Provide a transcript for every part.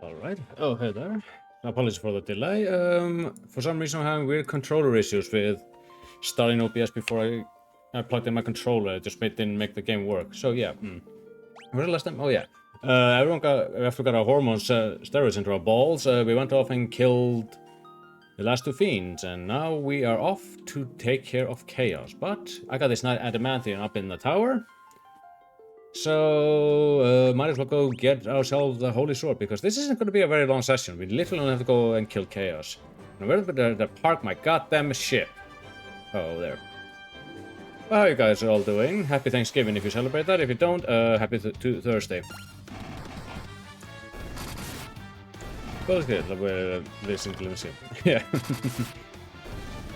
Alright. Oh, hey there. Apologies for the delay. For some reason I'm having weird controller issues with starting OBS before I plugged in my controller. It just didn't make the game work. So yeah. What was the last time? Oh yeah. After we got our hormones, steroids into our balls, we went off and killed the last two fiends, and now we are off to take care of Chaos. But I got this adamantium up in the tower. So, might as well go get ourselves the Holy Sword, because this isn't going to be a very long session. We literally only have to go and kill Chaos. Now, where did I park my goddamn ship? Oh, there. Well, how you guys are all doing? Happy Thanksgiving if you celebrate that. If you don't, happy Thursday. Well, it's good. Listen. Yeah.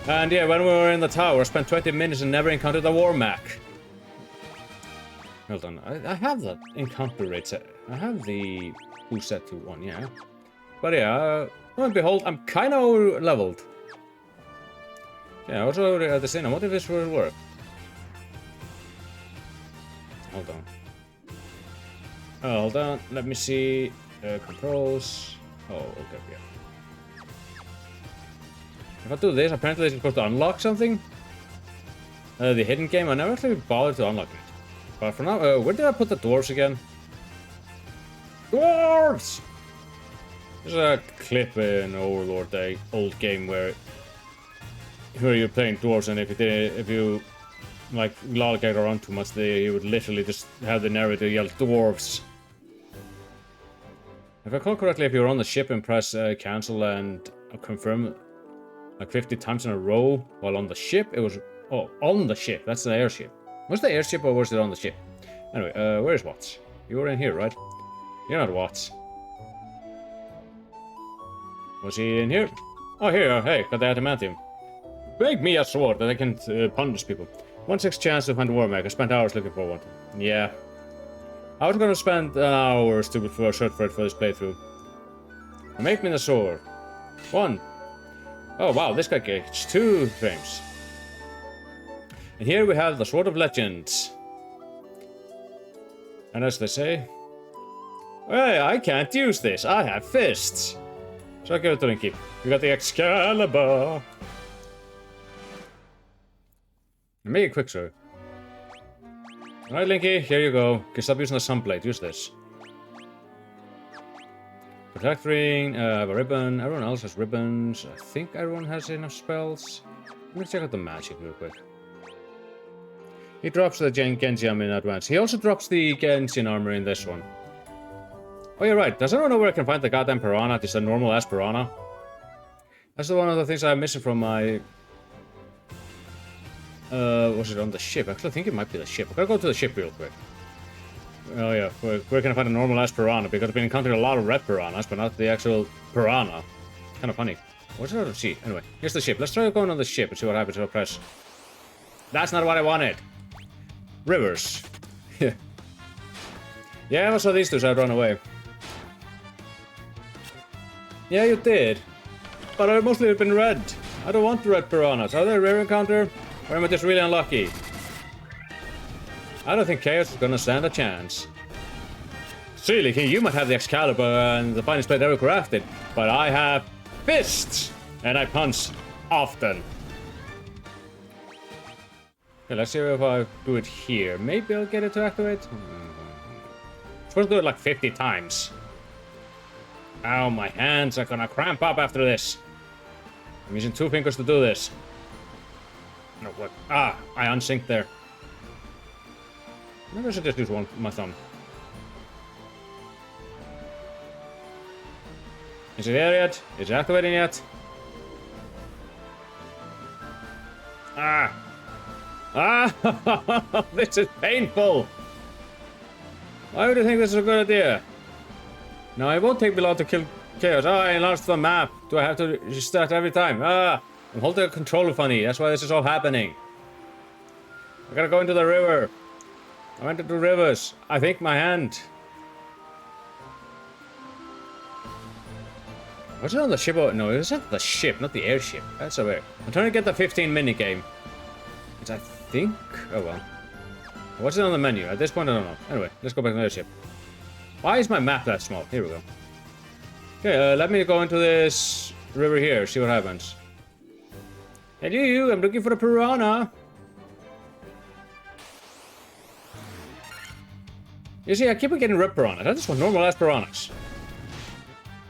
And yeah, when we were in the tower, I spent 20 minutes and never encountered a war mech. Hold on, I have that encounter rate set. I have the who set to 1, yeah. But yeah, lo and behold, I'm kind of over-leveled. Yeah, also at the same time, what if this will work? Hold on. Oh, hold on, let me see. Controls. Oh, okay, yeah. If I do this, apparently it's supposed to unlock something. The hidden game, I never actually bothered to unlock it. But for now, where did I put the dwarves again? Dwarves! There's a clip in Overlord, the old game where you're playing dwarves, and if you like lollygag around too much, you would literally just have the narrator yell dwarves. If I recall correctly, if you're on the ship and press cancel and confirm like 50 times in a row while on the ship, it was on the ship. That's the airship. Was the airship or was it on the ship? Anyway, where's Watts? You were in here, right? You're not Watts. Was he in here? Oh, here. Hey, got the adamantium. Make me a sword that I can punish people. 1/6 chance to find a war mech. I spent hours looking for one. Yeah. I was gonna spend hours to search for it for this playthrough. Make me the sword. 1. Oh, wow, this guy gets 2 frames. And here we have the Sword of Legends. And as they say, hey, I can't use this. I have fists. So I give it to Linky. We got the Excalibur. Make it quick, sir. Alright, Linky, here you go. Okay, stop using the sunblade. Use this. Protect ring, I have a ribbon. Everyone else has ribbons. I think everyone has enough spells. Let me check out the magic real quick. He drops the Genji armor in advance. He also drops the Genshin armor in this one. Oh, you're right. Does anyone know where I can find the goddamn piranha? Just a normal-ass piranha? That's one of the things I'm missing from my... was it on the ship? Actually, I think it might be the ship. I gotta go to the ship real quick. Oh, yeah. Where can I find a normal-ass piranha? Because I've been encountering a lot of red piranhas, but not the actual piranha. Kind of funny. What's it out to see? Anyway, here's the ship. Let's try going on the ship and see what happens if I press... That's not what I wanted! Rivers. Yeah, I saw these two, so I'd run away. Yeah, you did. But I mostly have been red. I don't want the red piranhas. Are they a rare encounter? Or am I just really unlucky? I don't think Chaos is gonna stand a chance. Silly King, you might have the Excalibur and the finest blade ever crafted, but I have fists! And I punch often. Okay, let's see if I do it here. Maybe I'll get it to activate? I'm supposed to do it like 50 times. Ow, my hands are gonna cramp up after this. I'm using 2 fingers to do this. No, what? Ah, I unsynced there. Maybe I should just use my thumb. Is it there yet? Is it activating yet? Ah! Ah! This is painful! Why would you think this is a good idea? No, it won't take me long to kill Chaos. Oh, I lost the map. Do I have to restart every time? Ah! I'm holding a controller funny. That's why this is all happening. I gotta go into the river. I went into rivers. I think my hand. Was it on the ship? No, it was at the ship, not the airship. That's so weird. I'm trying to get the 15 minigame. Which I think... Oh well. What's it on the menu? At this point, I don't know. Anyway, let's go back to the airship. Why is my map that small? Here we go. Okay, let me go into this river here, see what happens. Hey, you, I'm looking for a piranha. You see, I keep on getting red piranhas. I just want normal ass piranhas.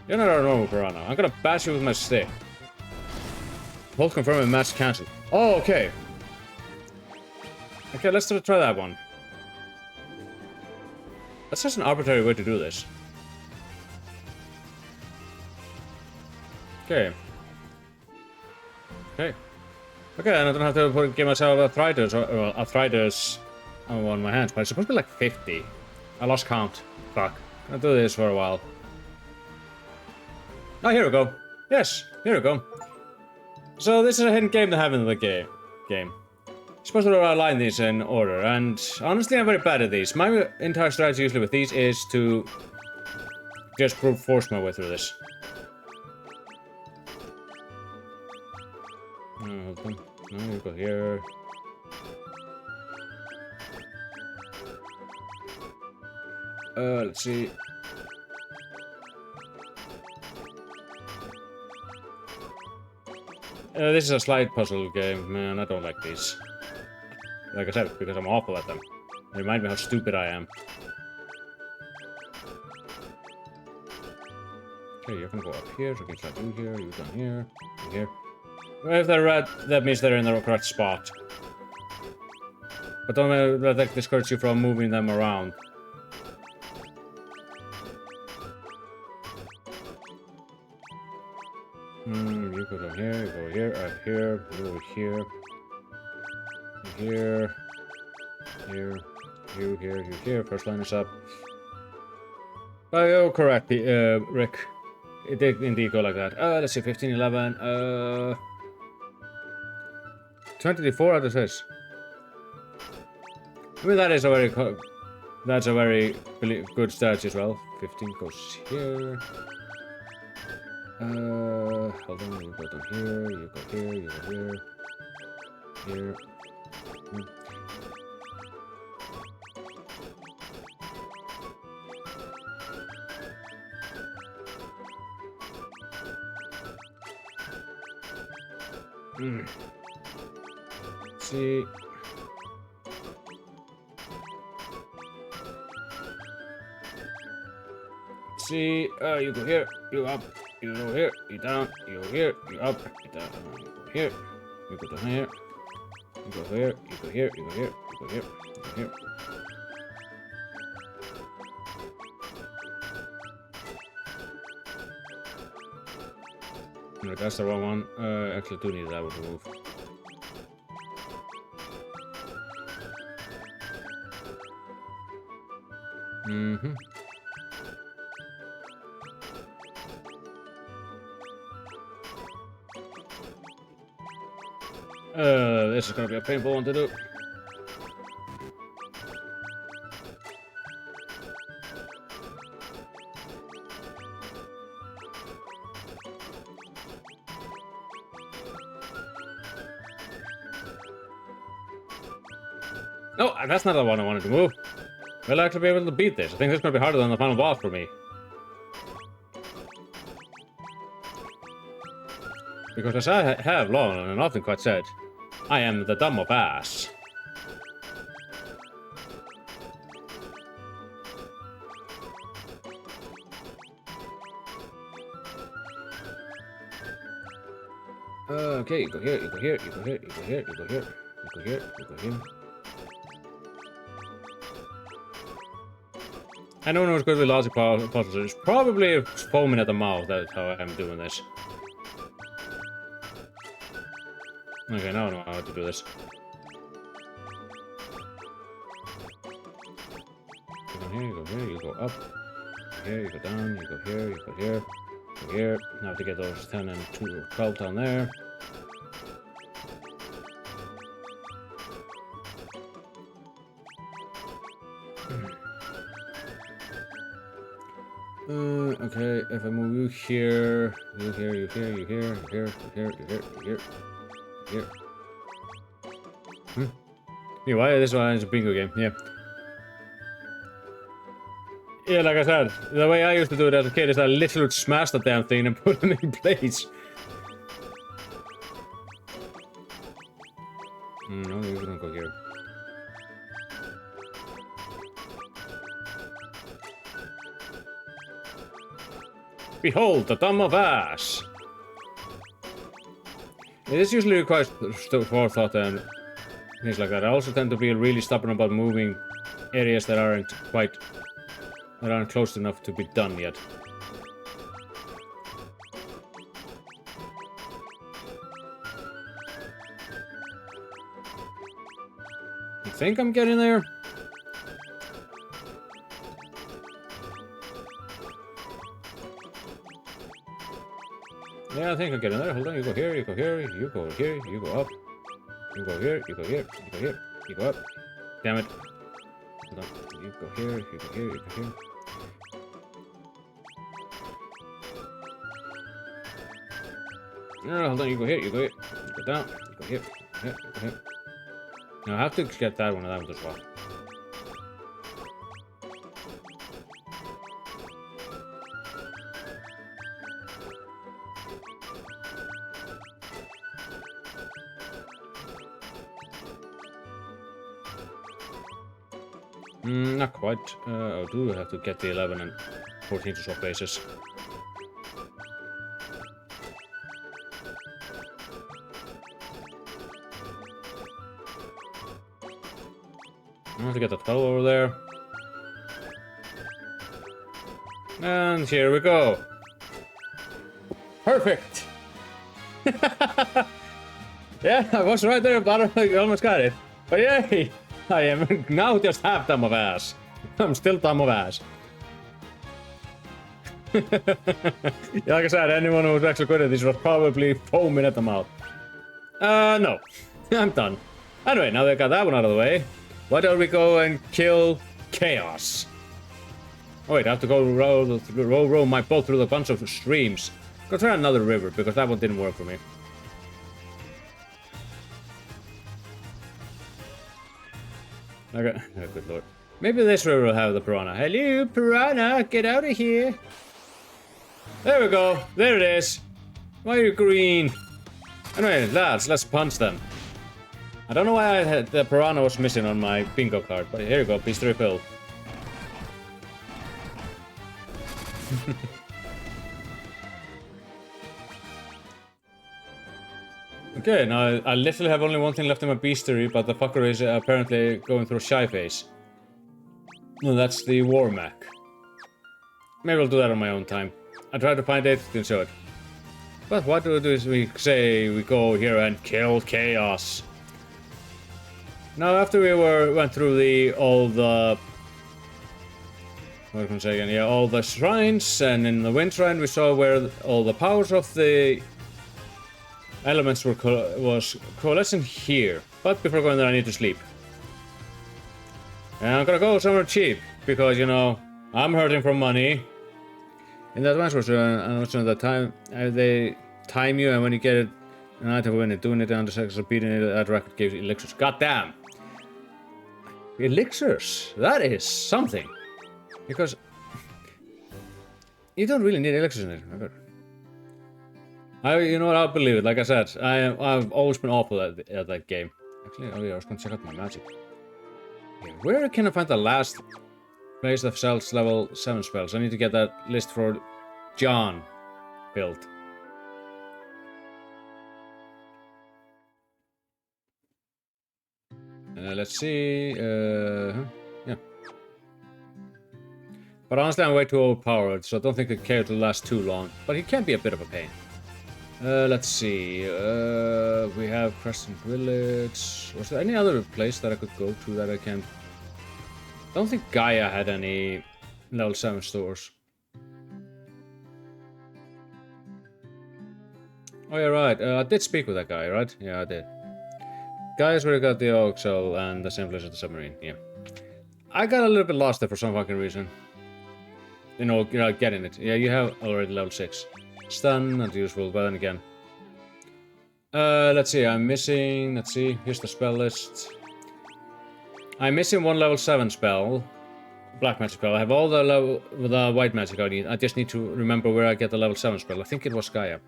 You're not a normal piranha. I'm gonna bash you with my stick. Both confirm and match cancelled. Oh, okay. Okay, let's try that one. That's just an arbitrary way to do this. Okay. Okay. Okay, and I don't have to give myself arthritis on my hands, but it's supposed to be like 50. I lost count. Fuck. I'll do this for a while. Oh, here we go. Yes, here we go. So this is a hidden game they have in the game. You're supposed to align these in order, and honestly I'm very bad at these. My entire strategy usually with these is to just brute force my way through this. No, you go here. Let's see. This is a slide puzzle game, man. I don't like these. Like I said, because I'm awful at them. They remind me how stupid I am. Okay, you're gonna go up here, so I can try you here, you down here, you here. If they're red, that means they're in the correct spot. But don't let that discourage you from moving them around. You go down here, you go here, up here, you over here. Here. Here. You here, you here. First line is up. Oh, you're correct, Rick. It did indeed go like that. Let's see, 15, 11, 24 out of 6. I mean, that is a very that's a very good strategy as well. 15 goes here. Hold on, you go down here, you go here, you go here. Here. See. See, you go here, you up, you go here, you down, you go here, you up, you down, you go here, you go down here, you go here, you go here, you go here, you go here, you go here. No, that's the wrong one. Actually, do need that one to move. This is gonna be a painful one to do. No, that's not the one I wanted to move. Will I actually be able to beat this? I think this is gonna be harder than the final boss for me. Because as I have long and often quite said, I am the dumb of ass. Okay, you go here, you go here, you go here, you go here, you go here, you go here, you go here. I don't know what's good with logic puzzles. It's probably foaming at the mouth. That's how I'm doing this. Okay, now I know how to do this. You go here, you go here, you go up. Here, you go down, you go here, you go here, you go here. Now to get those 10 and 12 down there. Okay, if I move you here, you here, you here, you here, you here, you here, you here, you here, you here. Yeah, why this one is a bingo game? Yeah. Yeah, like I said, the way I used to do it as a kid is I literally would smash the damn thing and put them in place. No, we don't go here. Behold, the Dome of Ash! This usually requires forethought and things like that. I also tend to be really stubborn about moving areas that aren't close enough to be done yet. I think I'm getting there. Yeah, I think I'm getting there. Hold on, you go here, you go here, you go here, you go up. You go here, you go here, you go here, you go up. Damn it. Hold on. You go here, you go here, you go here. No, hold on, you go here, you go here. You go down, you go here, you go here. Now I have to get that one of them as well. Not quite. I do have to get the 11 and 14 to swap bases. I have to get the 12 over there. And here we go. Perfect! Yeah, I was right there, but I almost got it. But yay! I am now just half Dome of Ash. I'm still Dome of Ash. Yeah, like I said, anyone who was actually good at this was probably foaming at the mouth. No. I'm done. Anyway, now that I got that one out of the way, why don't we go and kill Chaos? Oh wait, I have to go row my boat through a bunch of streams. Go try another river, because that one didn't work for me. Okay, oh, good lord. Maybe this river will have the piranha. Hello, piranha, get out of here. There we go. There it is. Why are you green? Anyway, lads, let's punch them. I don't know why I had the piranha was missing on my bingo card, but here you go, piece 3 filled. Okay, now I literally have only one thing left in my beastery, but the fucker is apparently going through shy phase. No, that's the war mech. Maybe I'll do that on my own time. I tried to find it, didn't show it. But what do we do is we say we go here and kill Chaos. Now after we went through all the what can I say again? Yeah, all the shrines, and in the wind shrine we saw where all the powers of the elements were was coalescing here. But before going there, I need to sleep. And I'm gonna go somewhere cheap because you know I'm hurting for money. In the advanced version, the time they time you, and when you get it, an item when it doing it under seconds of beating it, that record gives you elixirs. God damn! Elixirs. That is something. Because you don't really need elixirs in it. You know what? I'll believe it. Like I said, I've always been awful at that game. Actually, oh yeah, I was gonna check out my magic. Yeah, where can I find the last place that sells level 7 spells? I need to get that list for John built. Let's see. Yeah. But honestly, I'm way too overpowered, so I don't think the character will last too long. But he can be a bit of a pain. Let's see. We have Crescent Village. Was there any other place that I could go to that I can? I don't think Gaia had any level 7 stores. Oh yeah, right. I did speak with that guy, right? Yeah, I did. Gaia's where I got the Oak Shell and the same place as the submarine. Yeah. I got a little bit lost there for some fucking reason. You know, you're not getting it. Yeah, you have already level 6. Stun, not useful, but then again. Let's see, I'm missing... Let's see, here's the spell list. I'm missing one level 7 spell. black magic spell. I have all the white magic I need. I just need to remember where I get the level 7 spell. I think it was Gaia.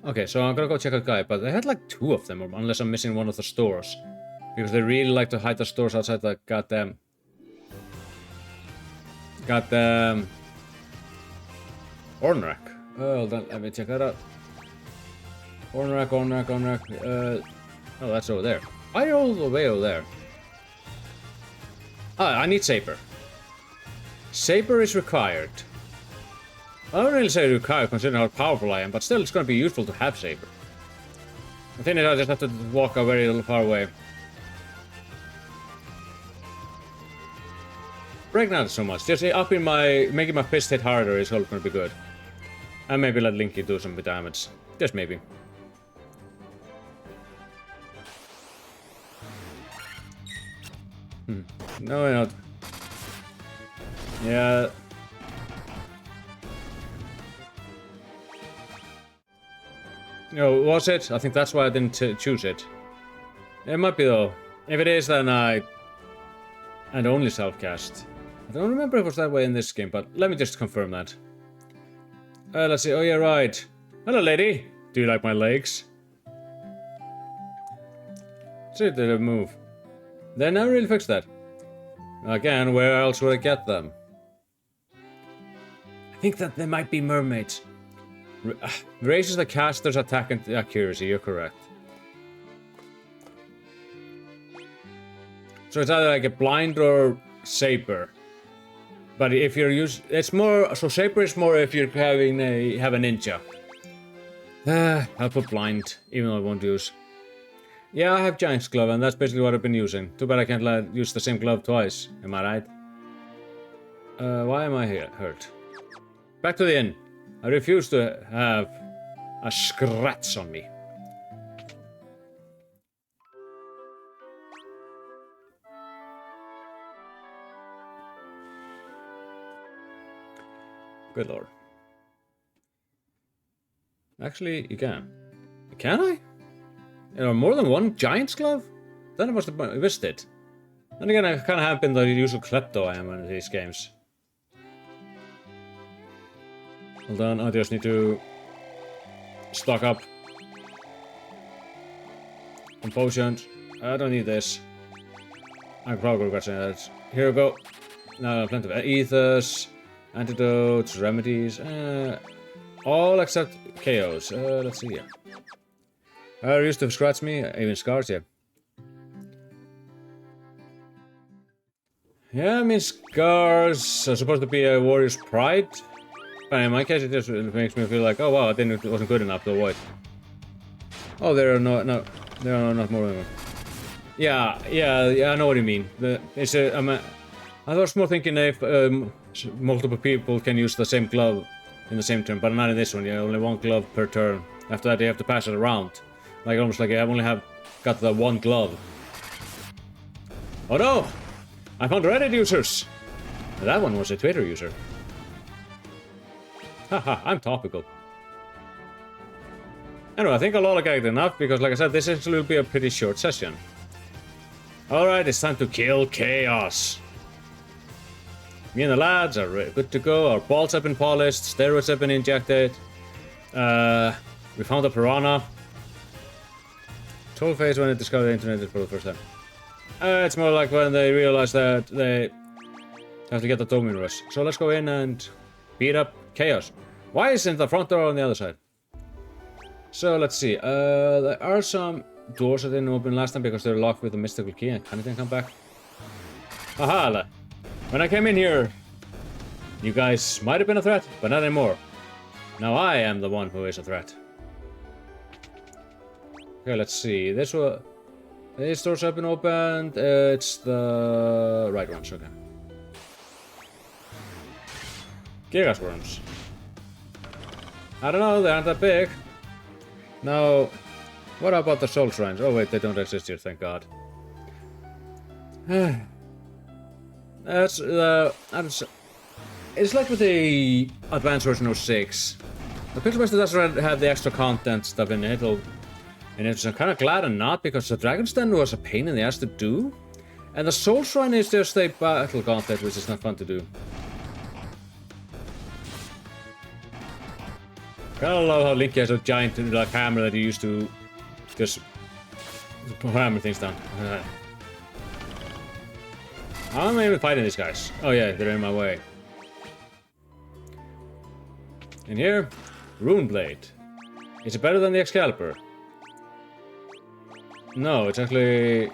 Okay, so I'm gonna go check out Gaia, but they had like 2 of them, unless I'm missing one of the stores. Because they really like to hide the stores outside the goddamn... Ornrak. Oh, let me check that out. Ornrak. Oh, that's over there. Why all the way over there? Ah, I need Saber. Saber is required. I don't really say required considering how powerful I am, but still it's going to be useful to have Saber. The thing is I just have to walk a very little far away. Break not so much. Just making my fist hit harder is all going to be good. And maybe let Linky do some damage. Just maybe. No, we're not. Yeah. No, was it? I think that's why I didn't choose it. It might be though. If it is, then and only self-cast. I don't remember if it was that way in this game, but let me just confirm that. Let's see. Oh yeah, right. Hello, lady. Do you like my legs? See, did it move? They never really fixed that. Again, where else would I get them? I think that they might be mermaids. Raises the caster's attack and accuracy, you're correct. So it's either like a blind or saber. But if you're it's more, so saber is more if you're have a ninja. I'll put blind, even though I won't use. Yeah, I have Giant's Glove, and that's basically what I've been using. Too bad I can't use the same glove twice. Am I right? Why am I here? Hurt. Back to the inn. I refuse to have a scratch on me. Good lord. Actually, you can. Can I? There are more than one Giant's Glove? Then I must have missed it. Then again, I kind of have been the usual klepto I am in these games. Hold on, I just need to stock up on potions. I don't need this. I'm probably regret saying that. Here we go. Now, plenty of ethers, antidotes, remedies, all except KOs. Let's see here. I used to scratch me, even scars, yeah. Yeah, I mean, scars are supposed to be a warrior's pride. But in my case, it just makes me feel like, oh wow, it wasn't good enough to avoid. Oh, there are not more of them. Yeah, I know what you mean. I was more thinking if multiple people can use the same glove in the same turn, but not in this one. Yeah, only one glove per turn. After that, you have to pass it around. Like almost like I only got the one glove. Oh no! I found Reddit users! That one was a Twitter user. Haha, I'm topical. Anyway, I think I'll all get enough, because like I said, this actually will be a pretty short session. Alright, it's time to kill chaos. Me and the lads are good to go, our balls have been polished, steroids have been injected. We found a piranha. Troll phase when it discovered the internet for the first time. It's more like when they realize that they have to get the Domin Rush. So let's go in and beat up chaos. Why isn't the front door on the other side? So let's see. There are some doors that didn't open last time because they're locked with a mystical key and can't even come back. Aha! When I came in here, you guys might have been a threat, but not anymore. Now I am the one who is a threat. Okay, let's see. These doors have been opened. It's the right ones, okay. Gigas worms. I don't know, they aren't that big. Now, what about the soul shrines? Oh wait, they don't exist here, thank God. It's like with the advanced version of 6. The Pixel Master doesn't have the extra content stuff in it. And it's kind of glad I'm not, because the Dragon's Den was a pain in the ass to do. And the Soul Shrine is just a battle gauntlet, which is not fun to do. Kinda love how Link has a giant like hammer that he used to just hammer things down. How am I even fighting these guys? Oh yeah, they're in my way. In here, Rune Blade. Is it better than the Excalibur? No, it's actually...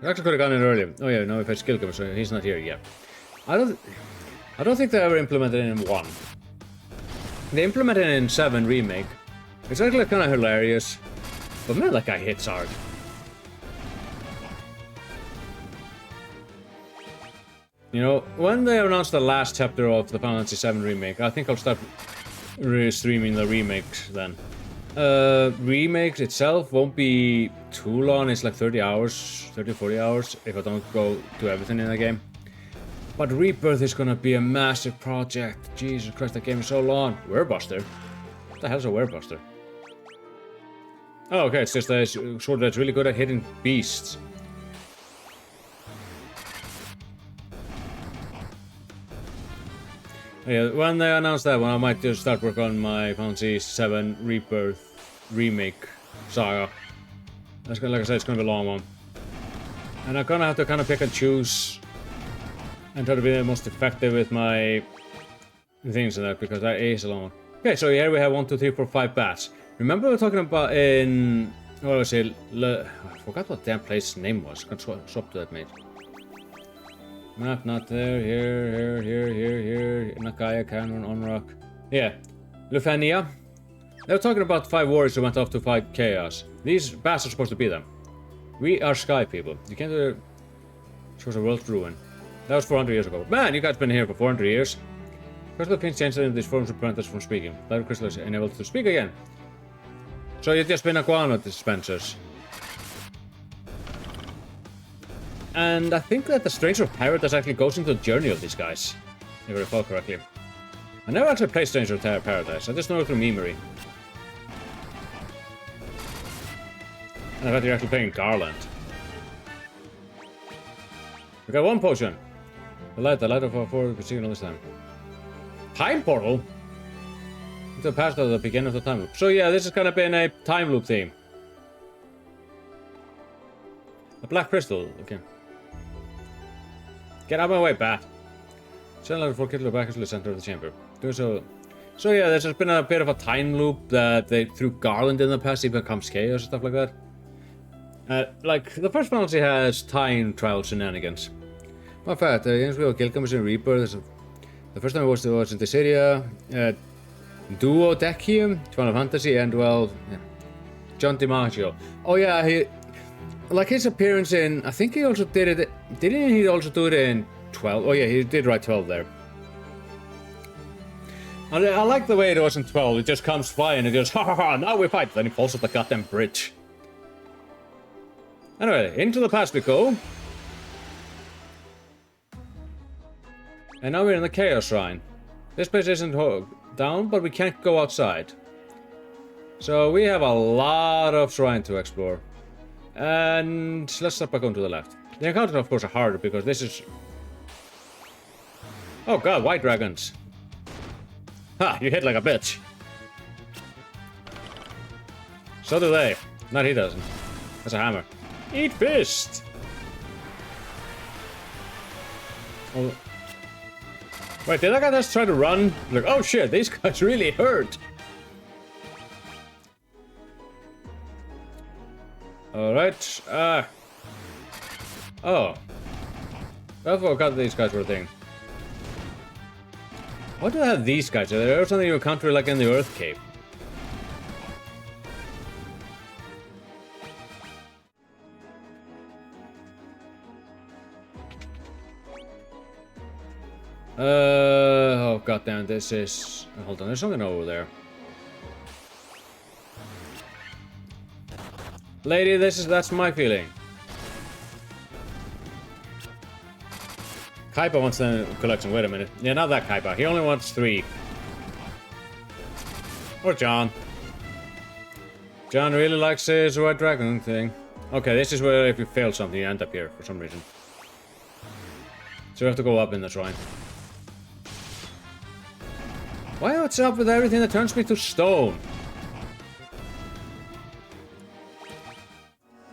I actually could have gone in earlier. Oh yeah, no, if I skill him, so he's not here yet. I don't think they ever implemented it in 1. They implemented it in 7 Remake. It's actually kind of hilarious. But man, that guy hits hard. You know, when they announce the last chapter of the Final Fantasy VII Remake, I think I'll start streaming the remakes then. Remakes itself won't be too long, it's like 30 hours, 30-40 hours, if I don't go do everything in the game. But Rebirth is gonna be a massive project. Jesus Christ, that game is so long. Werebuster? What the hell's a Werebuster? Oh, okay, it's just a sword that's really good at hitting beasts. Yeah, when they announce that one, I might just start work on my Final Fantasy VII Rebirth remake saga. That's gonna, like I said, it's gonna be a long one. And I'm gonna have to kind of pick and choose and try to be the most effective with my things and that, because that is a long one. Okay, so here we have 1, 2, 3, 4, 5 bats. Remember we were talking about in... what was it? I forgot what damn place's name was. I can swap to that, mate. Map not there. Here. Nakaya, Cameron, Onrock. Yeah. Lufania. They were talking about 5 warriors who went off to fight Chaos. These bats are supposed to be them. We are sky people. You can't do... Shows a world's ruin. That was 400 years ago. Man, you guys been here for 400 years. Crystal Pins changed in these forms to prevent us from speaking. Light Crystal is enabled to speak again. So you've just been a guano dispensers. And I think that the Stranger of Paradise actually goes into the journey of these guys, if I recall correctly. I never actually played Stranger of Paradise, I just know it from memory. And I bet you're actually playing Garland. We got 1 potion. The light of our forward proceeding all this time. Time portal? The past of the beginning of the time loop. So yeah, this has kind of been a time loop theme. A black crystal, okay. Get out of my way, bat. Send level 4 Kittle back into the center of the chamber. Do so. So yeah, there's just been a bit of a time loop that they threw Garland in the past, he becomes Chaos and stuff like that. Like, the first Final Fantasy has time trial shenanigans. My fact, James Will Gilgamesh in Rebirth. The first time I watched it was in Desseria, Duodecium, Final Fantasy, and well, yeah, John DiMaggio. Oh yeah, he, like his appearance in, I think he also did it, didn't he also do it in 12? Oh yeah, he did write 12 there. And I like the way it was in 12, it just comes flying and goes, ha ha ha, now we fight, then he falls off the goddamn bridge. Anyway, into the past we go. And now we're in the Chaos Shrine. This place isn't down, but we can't go outside. So we have a lot of shrine to explore. And let's start by going to the left. The encounters, of course, are harder because this is... Oh god, white dragons. Ha, you hit like a bitch. So do they. Not he doesn't. That's a hammer. Eat fist! Oh. Wait, did that guy just try to run? Like, oh shit, these guys really hurt. Alright, oh. I forgot these guys were a thing. Why do I have these guys? Are there something you encounter like in the Earth Cave? Oh goddamn, this is... Hold on, there's something over there. Lady, that's my feeling. Kaiba wants the collection, wait a minute. Yeah, not that Kaiba, he only wants 3. Or John. John really likes his white dragon thing. Okay, this is where if you fail something, you end up here for some reason. So we have to go up in the shrine. What's up with everything that turns me to stone?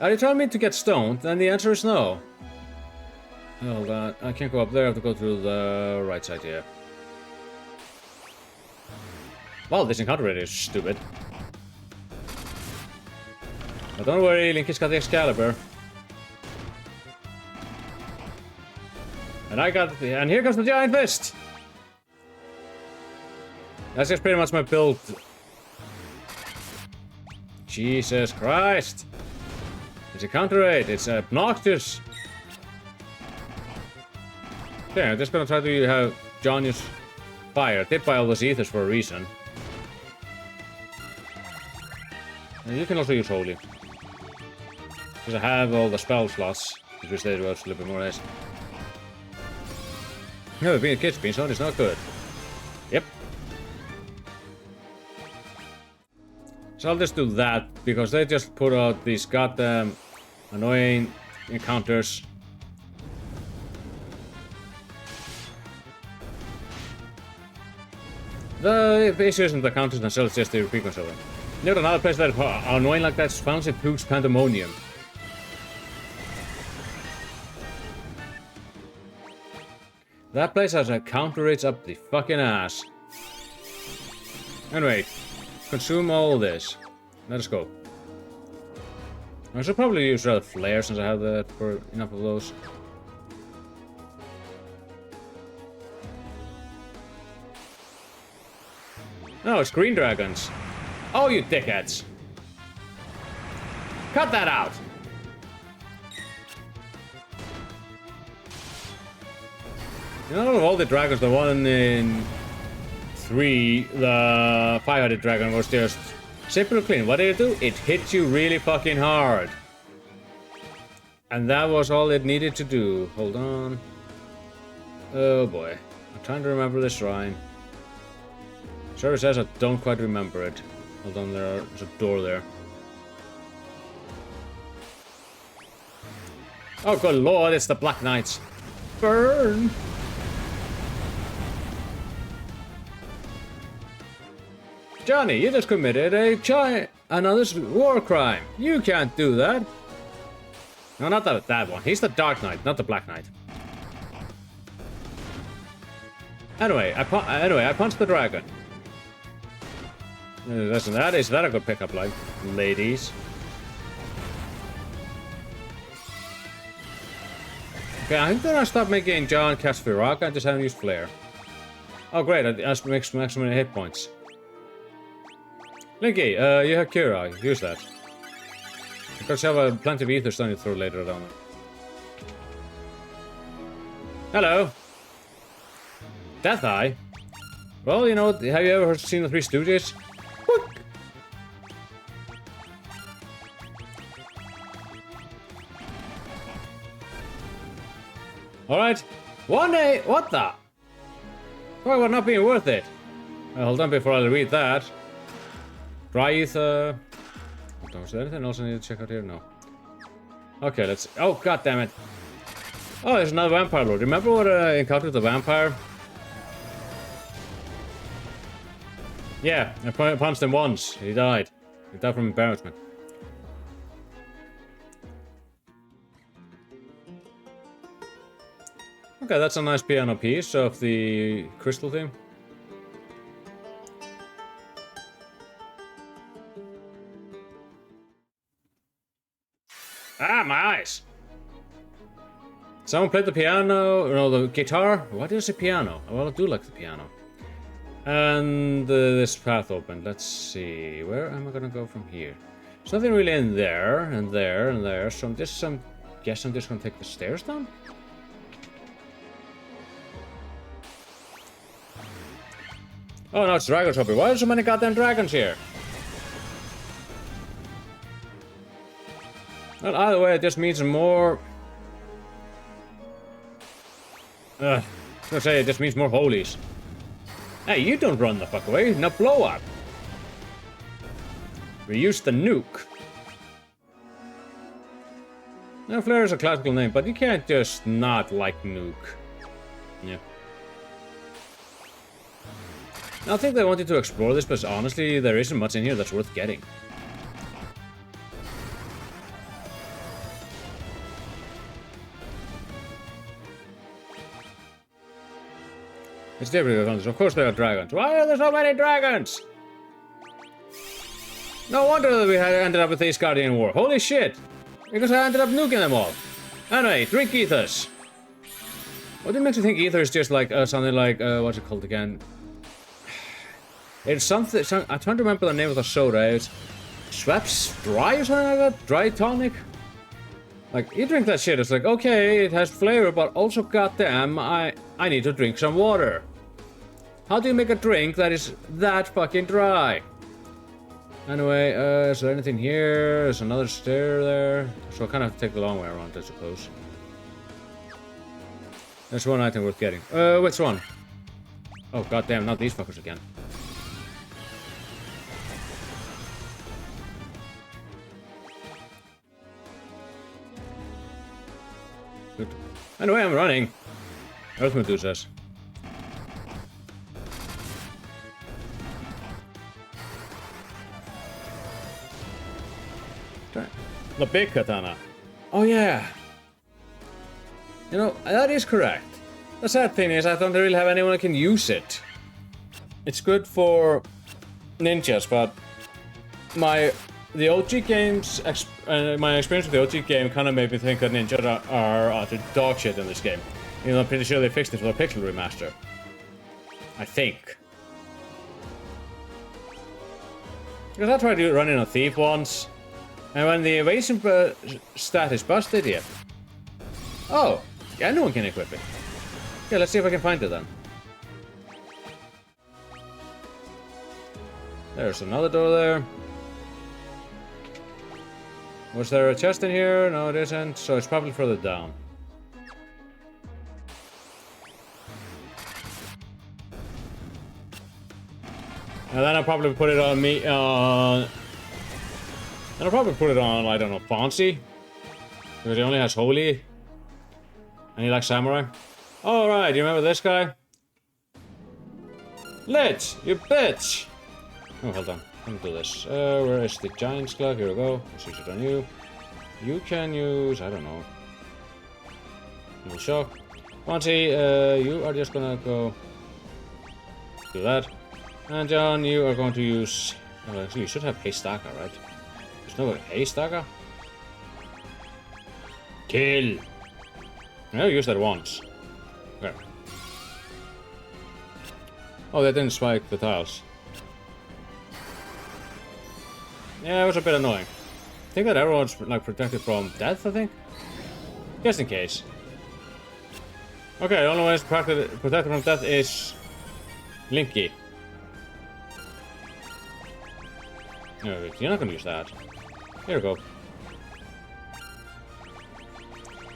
Are you telling me to get stoned? Then the answer is no. Hold on, I can't go up there, I have to go through the right side here. Wow, this encounter rate is stupid. But don't worry, Link has got the Excalibur. And here comes the Giant Fist! That's just pretty much my build. Jesus Christ! It's a counter rate, it's obnoxious! Okay, I'm just gonna try to have John use fire. I did buy all those ethers for a reason. And you can also use Holy. Because I have all the spell slots. If you stay to us a little bit more haste. No, being a kid's bean zone is not good. Yep. So I'll just do that, because they just put out these goddamn annoying encounters. The issue isn't the counters themselves, just the frequency of them. You know another place that are annoying like that is Fancy Pook's Pandemonium. That place has a counter rates up the fucking ass. Anyway, consume all this. Let us go. I should probably use rather flare since I have that for enough of those. No, it's green dragons. Oh, you dickheads. Cut that out. You know, of all the dragons, the one in 3, the fire-headed dragon was just simple and clean. What did it do? It hit you really fucking hard. And that was all it needed to do. Hold on. Oh boy. I'm trying to remember the shrine. Sorry says I don't quite remember it. Hold on, there's a door there. Oh good lord, it's the Black Knights. Burn! Johnny, you just committed another war crime. You can't do that. No, not that one. He's the Dark Knight, not the Black Knight. Anyway, I punched the dragon. Listen, that a good pickup line, ladies. Okay, I think that I stopped making John cast Firak and just haven't used Flare. Oh great, I just make maximum hit points. Linky, you have Cura, use that. Because you have plenty of ethers on you throw later on. Hello. Death Eye? Well, you know, have you ever seen the Three Stooges? What? Alright. One day, what the? Why would not be worth it? Well, hold on before I read that. Dry ether. Is there anything else I need to check out here? No. Okay, let's. Oh, god damn it. Oh, there's another vampire lord. Remember what I encountered the vampire? Yeah, I punched him once. He died. He died from embarrassment. Okay, that's a nice piano piece of the crystal theme. Ah, my eyes! Someone played the piano, no, the guitar. What is a piano? Well, I do like the piano. And this path opened. Let's see, where am I gonna go from here? There's nothing really in there, and there, and there. So guess I'm just gonna take the stairs down. Oh no, it's Dragon Shopper. Why are there so many goddamn dragons here? Well, either way, it just means more. I was gonna say it just means more holies. Hey, you don't run the fuck away. Now blow up. Reuse the nuke. Now, Flare is a classical name, but you can't just not like Nuke. Yeah. I think they wanted to explore this, but honestly, there isn't much in here that's worth getting. It's difficult. Of course there are dragons. Why are there so many dragons? No wonder that we had ended up with Ace Guardian War. Holy shit! Because I ended up nuking them all. Anyway, drink ethers. What makes you think ether is just like something like what's it called again? It's something. I'm trying to remember the name of the soda. It's Schweppes Dry or something like that. Dry tonic. Like you drink that shit. It's like okay, it has flavor, but also goddamn, I need to drink some water. How do you make a drink that is that fucking dry? Anyway, is there anything here? There's another stair there. So I kind of have to take the long way around, I suppose. There's one item worth getting. Which one? Oh, goddamn, not these fuckers again. Good. Anyway, I'm running. Earth Medusas. The big katana. Oh yeah. You know, that is correct. The sad thing is I don't really have anyone who can use it. It's good for ninjas, but the OG games, my experience with the OG game kind of made me think that ninjas are utter dog shit in this game. You know, I'm pretty sure they fixed it for the Pixel remaster. I think. Because I tried running a thief once. And when the evasion stat is busted, yeah. Oh, yeah, anyone can equip it. Yeah, let's see if I can find it then. There's another door there. Was there a chest in here? No, it isn't. So it's probably further down. And then I'll probably put it on me. And I'll probably put it on, I don't know, Fonzie. Because he only has Holy. And he likes Samurai. Alright, you remember this guy? Lich, you bitch! Oh, hold on. Let me do this. Where is the Giant's Glove? Here we go. Let's use it on you. You can use, I don't know. No shock. Fonzie, you are just gonna go do that. And John, you are going to use... Oh, actually, you should have Haste Dagger, right? There's no Haste Dagger? Kill! I used that once. Okay. Oh, they didn't spike the tiles. Yeah, it was a bit annoying. I think that everyone's like protected from death, I think? Just in case. Okay, the only one that's protected from death is... Linky. No, wait, you're not gonna use that. Here we go.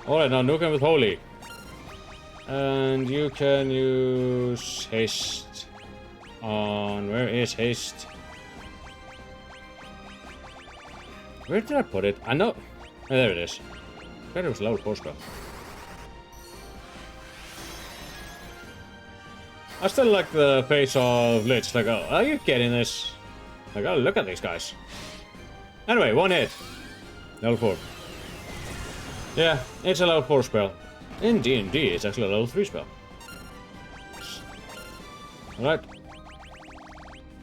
Alright, now nuke him with Holy. And you can use Haste on... Where is Haste? Where did I put it? I know... Oh, there it is. I bet it was level 4 spell. I still like the face of Lich. Like, oh, are you getting this? Like, oh, look at these guys. Anyway, one hit. Level 4. Yeah, it's a level 4 spell. In D&D, it's actually a level 3 spell. Alright.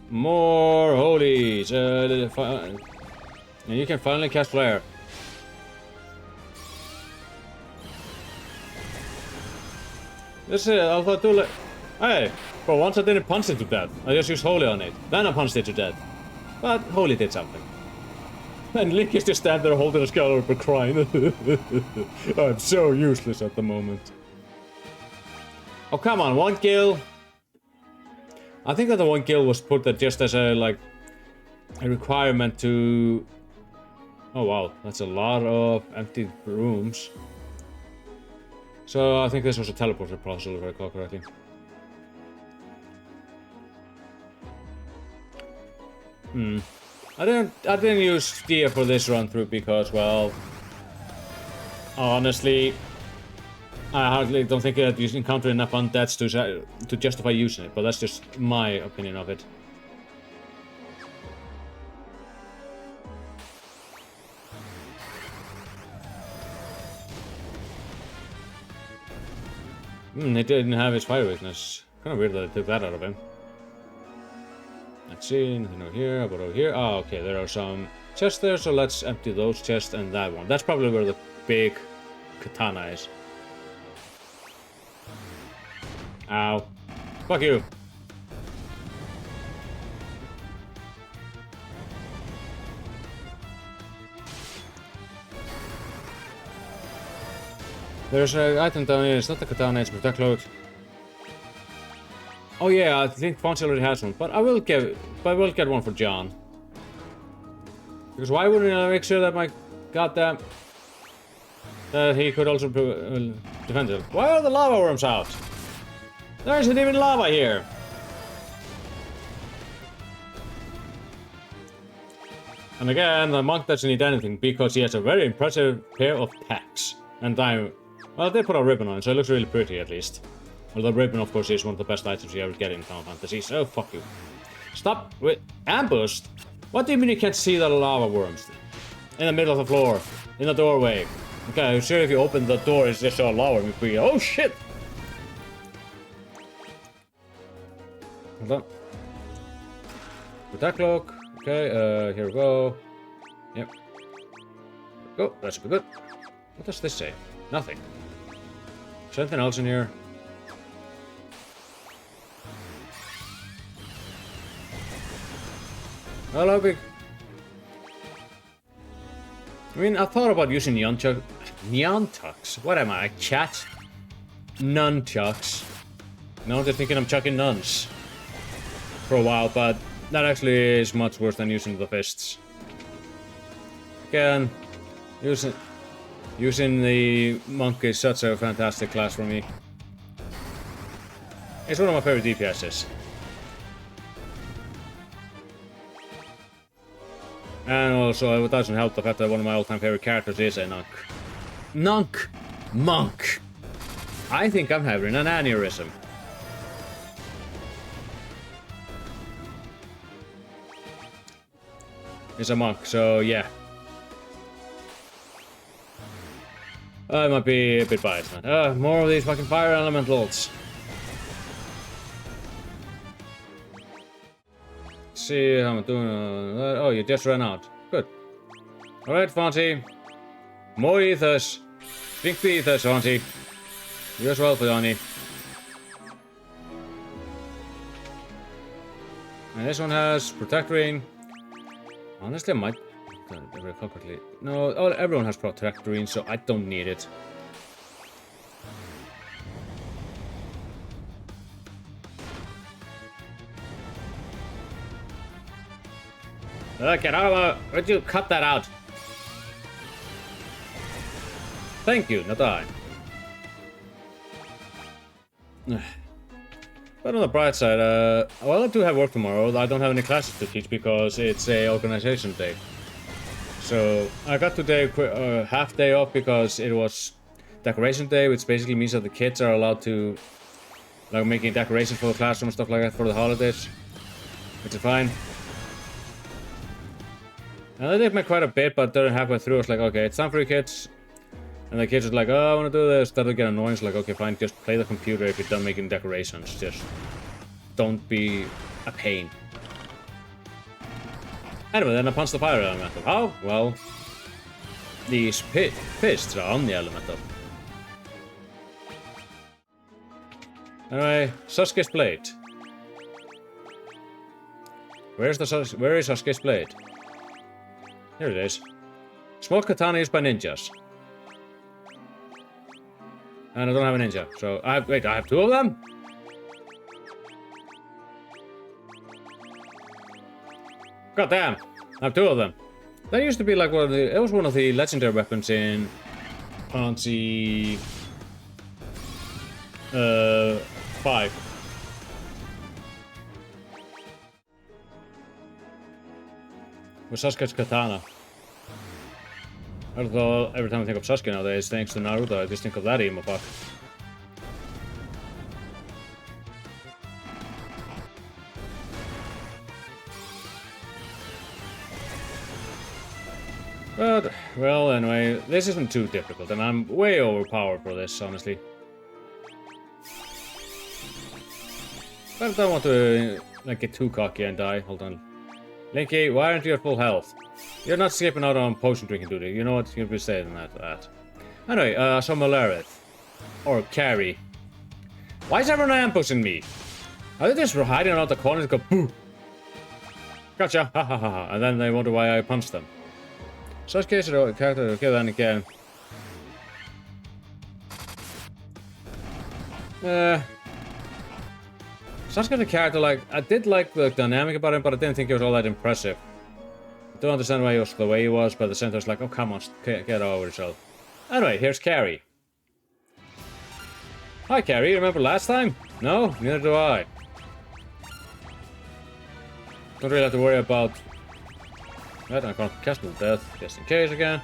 More holies. And you can finally cast Flare. This is I thought do hey, for once I didn't punch it to death. I just used Holy on it. Then I punched it to death. But Holy did something. And Link is just standing there holding a Excalibur crying. I'm so useless at the moment. Oh, come on, 1 kill. I think that the 1 kill was put there just as a, like, a requirement to... Oh, wow. That's a lot of empty rooms. So I think this was a teleporter puzzle, if I recall correctly. I didn't use Dia for this run through because, well, Honestly, I hardly don't think that you encounter enough undeads to justify using it, but that's just my opinion of it. He didn't have his fire weakness. Kind of weird that I took that out of him. Let's see, nothing over here, about over here. Oh, okay, there are some chests there, so let's empty those chests and that one. That's probably where the big katana is. Ow. Fuck you. There's an item down here. It's not the katana, it's protect cloak. Oh yeah, I think Fonzie already has one, but I will get one for John. Because why wouldn't I make sure that my goddamn that he could also defend it? Why are the lava worms out? There isn't even lava here. And again, the monk doesn't need anything because he has a very impressive pair of pecs. And well, they put a ribbon on it, so it looks really pretty at least. Well, the ribbon, of course, is one of the best items you ever get in Final Fantasy, so fuck you. Stop with ambushed? What do you mean you can't see the lava worms? In the middle of the floor, in the doorway. Okay, I'm sure if you open the door, it's just a lava worm. You'd be, oh shit! Hold on. Protect cloak. Okay, here we go. Yep. Go, that should be good. What does this say? Nothing. Is there anything else in here? Hello, big. I mean, I thought about using nunchucks. What am I, a cat? Nunchucks. No, I'm just thinking I'm chucking nuns for a while, but that actually is much worse than using the fists. Again, using the monk is such a fantastic class for me. It's one of my favorite DPSs. And also, it doesn't help the fact that one of my all-time favorite characters is a Nunk. Monk. I think I'm having an aneurysm. It's a monk, so yeah. I might be a bit biased, man. More of these fucking fire elementals. See how I'm doing. Oh, you just ran out. Good. Alright, Fonzie. More ethers. Drink the ethers, Fonzie. You as well, Johnny. And this one has Protect Ring. Honestly, I might. No, everyone has Protect Ring, so I don't need it. Get out! Would you cut that out? Thank you, not I. But on the bright side, well, I do have work tomorrow. I don't have any classes to teach because it's a organization day. So I got today half day off because it was decoration day, which basically means that the kids are allowed to like making decorations for the classroom and stuff like that for the holidays, which is fine. And they did make quite a bit, but then halfway through, I was like, okay, it's time for you kids. And the kids was like, oh, I want to do this. Started to get annoying. It's like, okay, fine, just play the computer if you're done making decorations. Just don't be a pain. Anyway, then I punched the fire elemental. How? Well, these fists are on the elemental. Anyway, Sasuke's blade. Where is Sasuke's blade? Here it is. Small katana used by ninjas. And I don't have a ninja, so I have two of them? God damn, I have two of them. That used to be like it was one of the legendary weapons in Fantasy 5. With Sasuke's katana. Although every time I think of Sasuke nowadays, thanks to Naruto, I just think of that emo fuck. But, well, anyway, this isn't too difficult, and I'm way overpowered for this, honestly. But I don't want to, like, get too cocky and die. Hold on. Linky, why aren't you at full health? You're not skipping out on potion drinking duty. You know what? You'll be saying that. Anyway, so Malareth. Or Carrie. Why is everyone ambushing me? Are they just hiding around the corners and go, boo? Gotcha, ha ha ha ha. And then they wonder why I punched them. Sasuke is a character, okay then again. Sasuke the character, like, I did like the dynamic about him, but I didn't think he was all that impressive. I don't understand why he was the way he was, but at the center was like, oh come on, get over yourself. Anyway, here's Carrie. Hi Carrie, remember last time? No? Neither do I. Don't really have to worry about that. I'm gonna cast Castle Death, just in case again.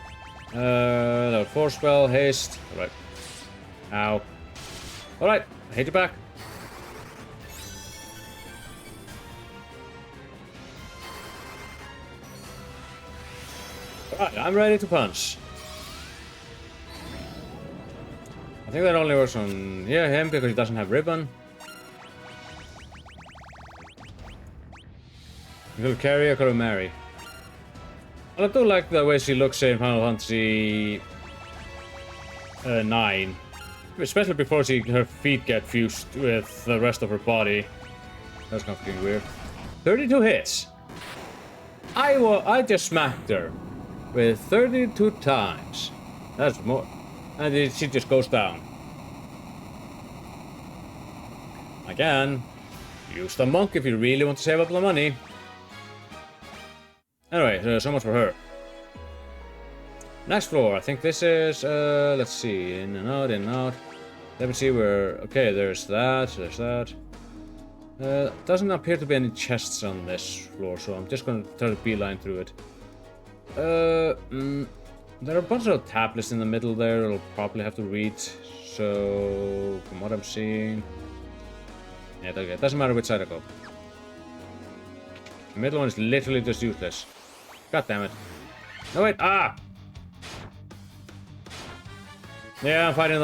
Level 4 spell, haste. Alright. Ow. Alright, I hate you back. Alright, I'm ready to punch. I think that only works on, yeah, him because he doesn't have ribbon. You could carry or could marry. Well, I do like the way she looks in Final Fantasy 9. Especially before her feet get fused with the rest of her body. That's kind of fucking weird. 32 hits. I just smacked her with 32 times. That's more. And she just goes down. Again, use the monk if you really want to save up the money. Anyway, so much for her. Next floor, I think this is, let's see, in and out, in and out. Let me see where, okay, there's that. Doesn't appear to be any chests on this floor, so I'm just gonna try to beeline through it. There are a bunch of tablets in the middle there I'll probably have to read, so from what I'm seeing... Yeah, it doesn't matter which side I go. The middle one is literally just useless. God damn it. No wait, Yeah, I'm fighting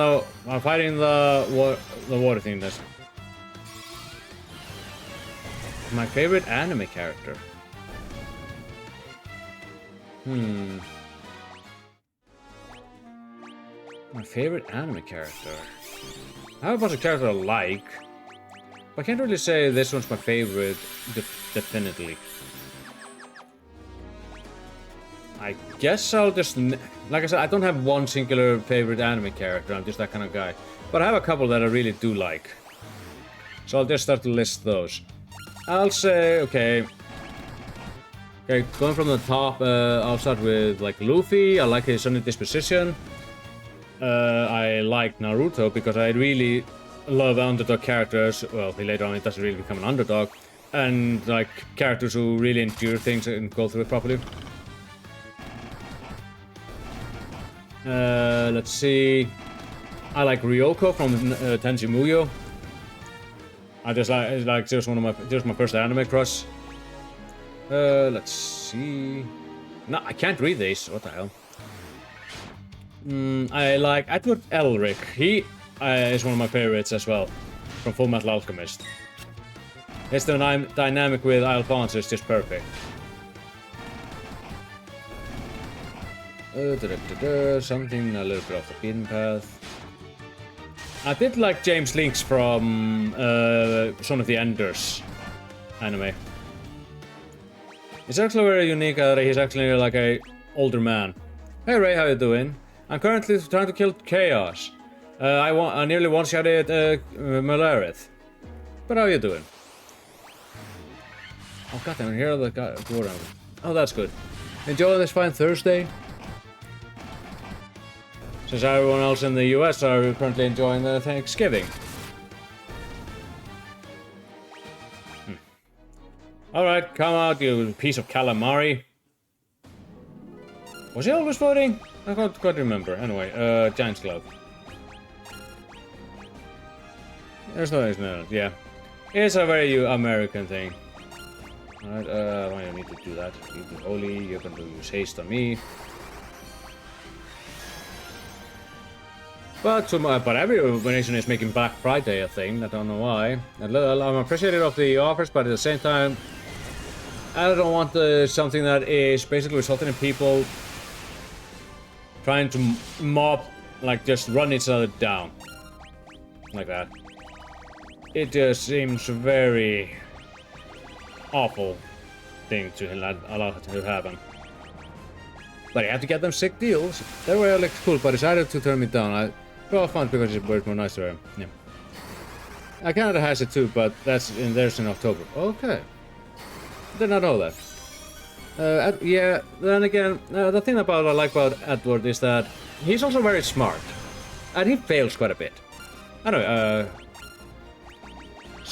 the water thing. That's my favorite anime character. My favorite anime character. I have a bunch of characters I like, but I can't really say this one's my favorite definitively. I guess I'll just... Like I said, I don't have one singular favorite anime character, I'm just that kind of guy. But I have a couple that I really do like. So I'll just start to list those. I'll say, okay, going from the top, I'll start with like Luffy. I like his sunny disposition. I like Naruto because I really love underdog characters. Well, later on he doesn't really become an underdog. And like characters who really endure things and go through it properly. Let's see. I like Ryoko from Tenchi Muyo. I just like just my first anime crush. Let's see. No, I can't read these. What the hell? I like Edward Elric. He is one of my favorites as well, from Full Metal Alchemist. His dynamic with Alphonse is just perfect. Something a little bit off the beaten path. I did like James Lynx from Son of the Enders anime. It's actually very unique that he's actually like a older man. Hey Ray, how you doing? I'm currently trying to kill Chaos. I nearly one-shotted Malareth. But how you doing? Oh goddamn, here are the guys go around. Oh, that's good. Enjoy this fine Thursday. Since everyone else in the US are currently enjoying the Thanksgiving. Alright, come out, you piece of calamari. Was he always floating? I can't quite remember. Anyway, Giant's Glove. There's no explanation. Yeah. It's a very American thing. Alright, I don't need to do that. You do Oli, you're gonna use haste on me. But every nation is making Black Friday a thing. I don't know why. I'm appreciative of the offers, but at the same time, I don't want something that is basically resulting in people trying to like just run each other down. Like that. It just seems very awful thing to allow to happen. But I have to get them sick deals. That way I looked cool, but decided to turn me down. Well, fun because it's worth more nicer. Yeah. Canada has it too, but theirs in October. Okay. Did not know that. Yeah, then again, the thing I like about Edward is that he's also very smart. And he fails quite a bit. Anyway,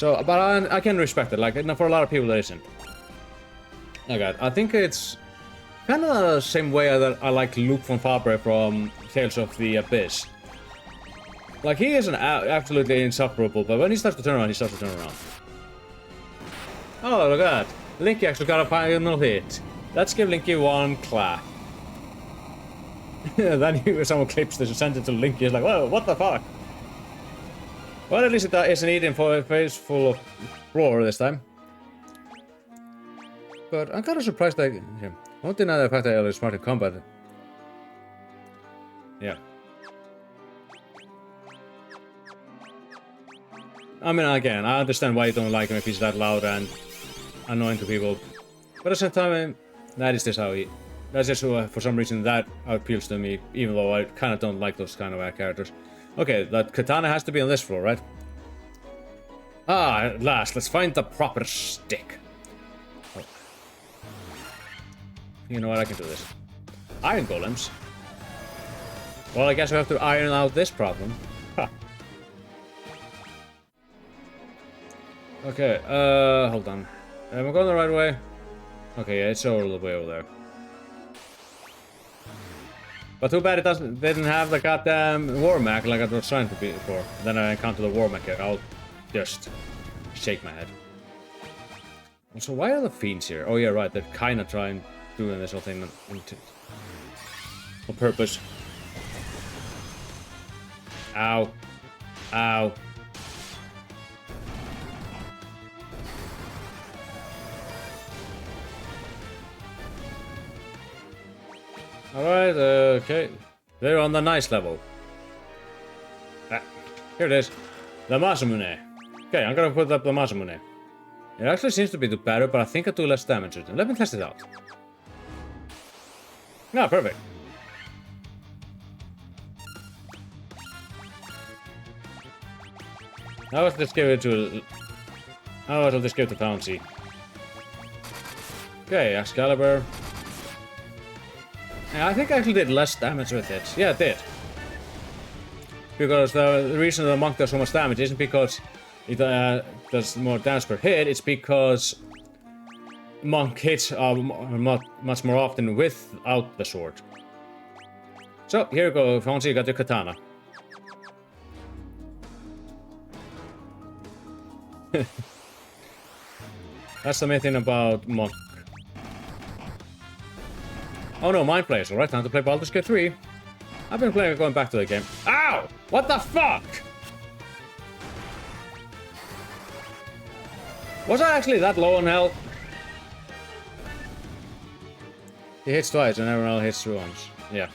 but I can respect it, like, for a lot of people that isn't. Okay, I think it's kind of the same way that I like Luke von Fabre from Tales of the Abyss. Like, he isn't absolutely insufferable, but when he starts to turn around, he starts to turn around. Oh, look at that. Linky actually got a final hit. Let's give Linky one clap. Then someone clips this and sends it to Linky. He's like, whoa, what the fuck? Well, at least it isn't eating for a face full of roar this time. But I'm kind of surprised that... Yeah. I won't deny the fact that I was smart in combat. Yeah. I mean, again, I understand why you don't like him if he's that loud and annoying to people. But at the same time, that is just how he... That's just for some reason that appeals to me, even though I kind of don't like those kind of characters. Okay, that katana has to be on this floor, right? Ah, at last, let's find the proper stick. Oh. You know what, I can do this. Iron golems. Well, I guess we have to iron out this problem. Ha. Okay, hold on. Am I going the right way? Okay, yeah, it's all the way over there. But too bad it didn't have the goddamn war mech like I was trying to be before. Then I encounter the war mech here. I'll just shake my head. Also, why are the fiends here? Oh yeah, right. They're kind of trying doing this whole thing on purpose. Ow. Ow. Alright, okay. They're on the nice level. Ah, here it is. The Masamune. Okay, I'm gonna put up the Masamune. It actually seems to be do better, but I think I do less damage. Let me test it out. No, perfect. Now let's just give it to... Now let's just give it to Pouncy. Okay, Excalibur. Yeah, I think I actually did less damage with it. Yeah, it did. Because the reason the monk does so much damage isn't because it does more damage per hit, it's because monk hits much more often without the sword. So, here you go, Fonzie, you got your katana. That's the main thing about monk. Oh no, Mind Players, alright, time to play Baldur's Gate 3. I've been going back to the game. Ow! What the fuck? Was I actually that low on health? He hits twice and everyone else hits once. Yeah.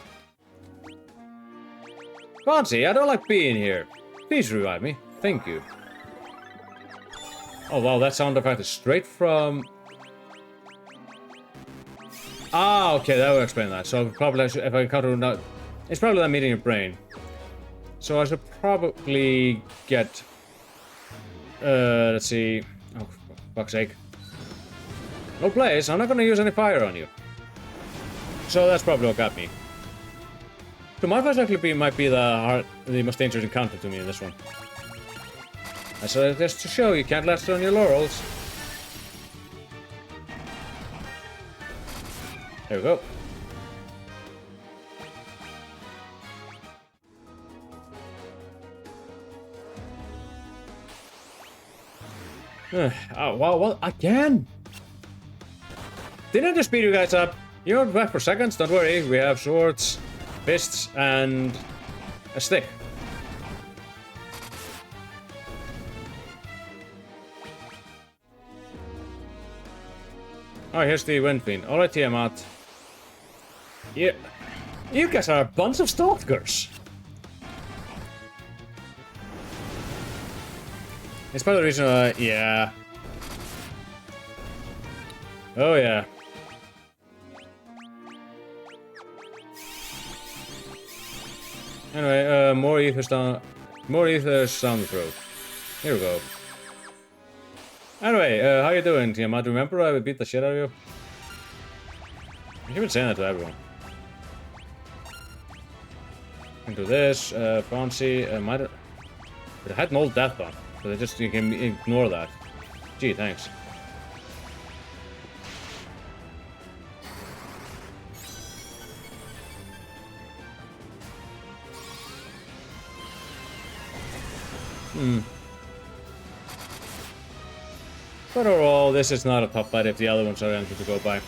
Fancy, I don't like being here. Please revive me. Thank you. Oh wow, that sound effect is straight from... Ah, okay, that will explain that. So probably if I encounter that, it's probably that meeting your brain. So I should probably get, let's see. Oh, for fuck's sake. No place. I'm not gonna use any fire on you. So that's probably what got me. So Marvel's actually might be the most dangerous encounter to me in this one. So just to show you can't rest on your laurels. There we go. Oh, wow, what? Again? Didn't I just beat you guys up? You were back for seconds, don't worry. We have swords, fists, and a stick. Oh, here's the Wind Fiend. Alright, Tiamat. Yeah. You guys are a bunch of stalkers. It's part of the reason why, yeah. Oh, yeah. Anyway, more ethers down the throat. Here we go. Anyway, how you doing, Tiamat? Remember I would beat the shit out of you? You've been saying that to everyone. Into this, Bouncy, it had an old death buff, so you can ignore that. Gee, thanks. But overall, this is not a tough fight if the other ones are empty to go by.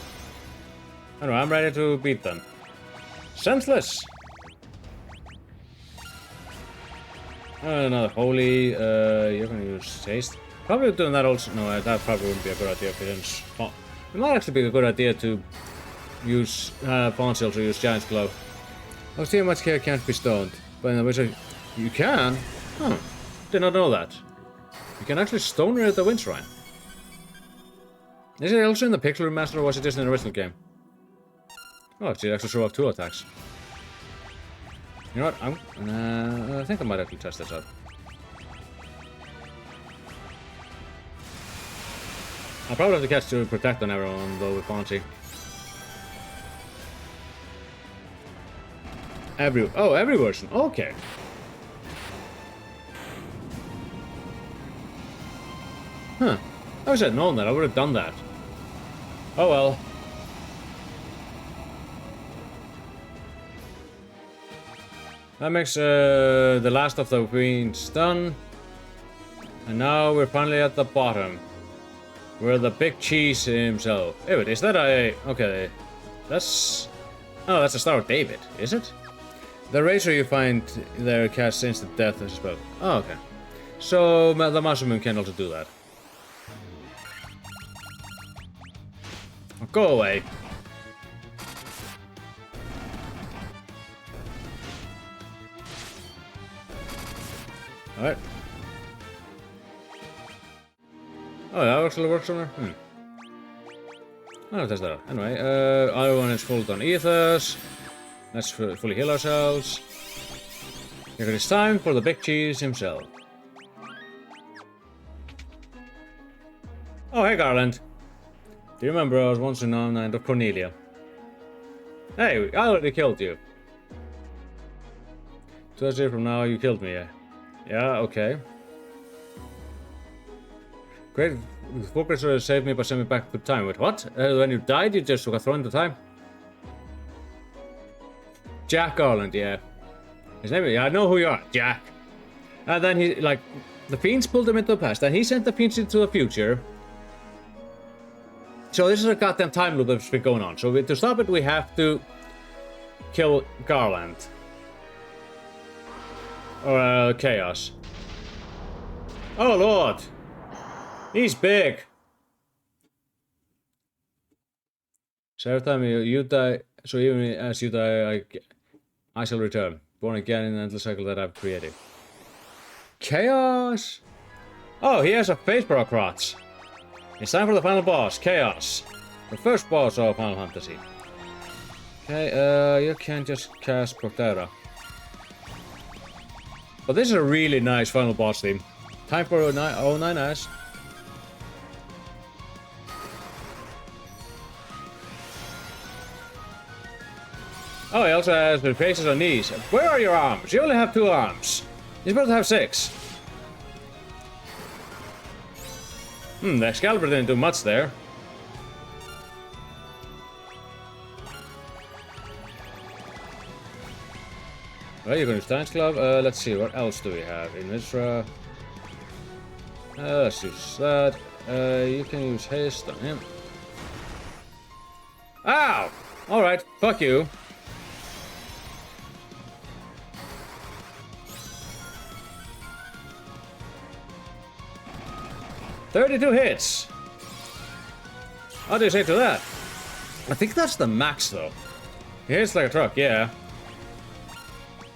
Anyway, I'm ready to beat them. Senseless! Another holy, you're gonna use haste. Probably doing that also. No, that probably wouldn't be a good idea if it didn't. It might actually be a good idea to use Ponsil to use Giant's Glove. Oh, see how much care can't be stoned. But in the wizard, you can? Huh. Did not know that. You can actually stone her at the Wind Shrine. Is it also in the Pixel Remaster or was it just in the original game? Oh, she actually show off 2 attacks. You know what? I think I might actually test this out. I'll probably have to catch to protect on everyone though with Bouncy. Every version. Okay. Huh. I wish I'd known that. I would have done that. Oh well. That makes the last of the queens done. And now we're finally at the bottom. Where the big cheese himself. Hey, wait, is that a... Okay. That's... Oh, that's the Star of David, is it? The razor you find there casts instant death as well. Oh, okay. So the Mushroom Moon can also do that. Oh, go away. Alright. Oh, that actually works on her? I'll test that out. Anyway, other one is full on ethers. Let's fully heal ourselves. Here it is time for the big cheese himself. Oh, hey Garland. Do you remember I was once in the land of Cornelia? Hey, I already killed you. 2 years from now, you killed me, yeah? Yeah, okay. Great. Focus saved me by sending me back to time. Wait, what? When you died, you just got thrown into time? Jack Garland, yeah. His name is... Yeah, I know who you are. Jack. And then he, like... The Fiends pulled him into the past, and he sent the Fiends into the future. So this is a goddamn time loop that's been going on. So to stop it, we have to... kill Garland. Or, Chaos. Oh, Lord! He's big! So every time you die, so even as you die, I shall return. Born again in the endless cycle that I've created. Chaos! Oh, he has a face Crotch. It's time for the final boss, Chaos. The first boss of Final Fantasy. Okay, you can't just cast Protera. But this is a really nice final boss theme. Time for 09S. Oh, he also has the faces on knees. Where are your arms? You only have 2 arms. You're supposed to have 6. The Excalibur didn't do much there. Well, you're gonna use Giant's Glove. Let's see, what else do we have? In Misra. Let's use that. You can use haste on him. Ow! Alright, fuck you. "32 hits. How do you say to that? I think that's the max though. He hits like a truck, yeah.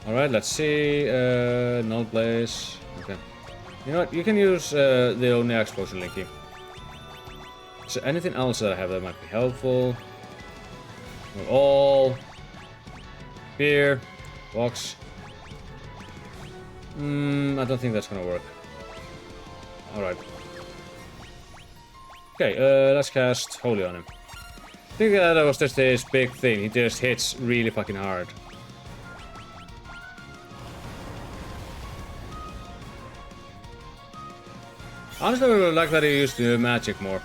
Alright, let's see. Null Blaze. Okay. You know what? You can use the only explosion, Linky. So anything else that I have that might be helpful? All. Beer. Box. I don't think that's gonna work. Alright. Okay, let's cast Holy on him. I think that was just his big thing. He just hits really fucking hard. Honestly, I would like that he used the magic more.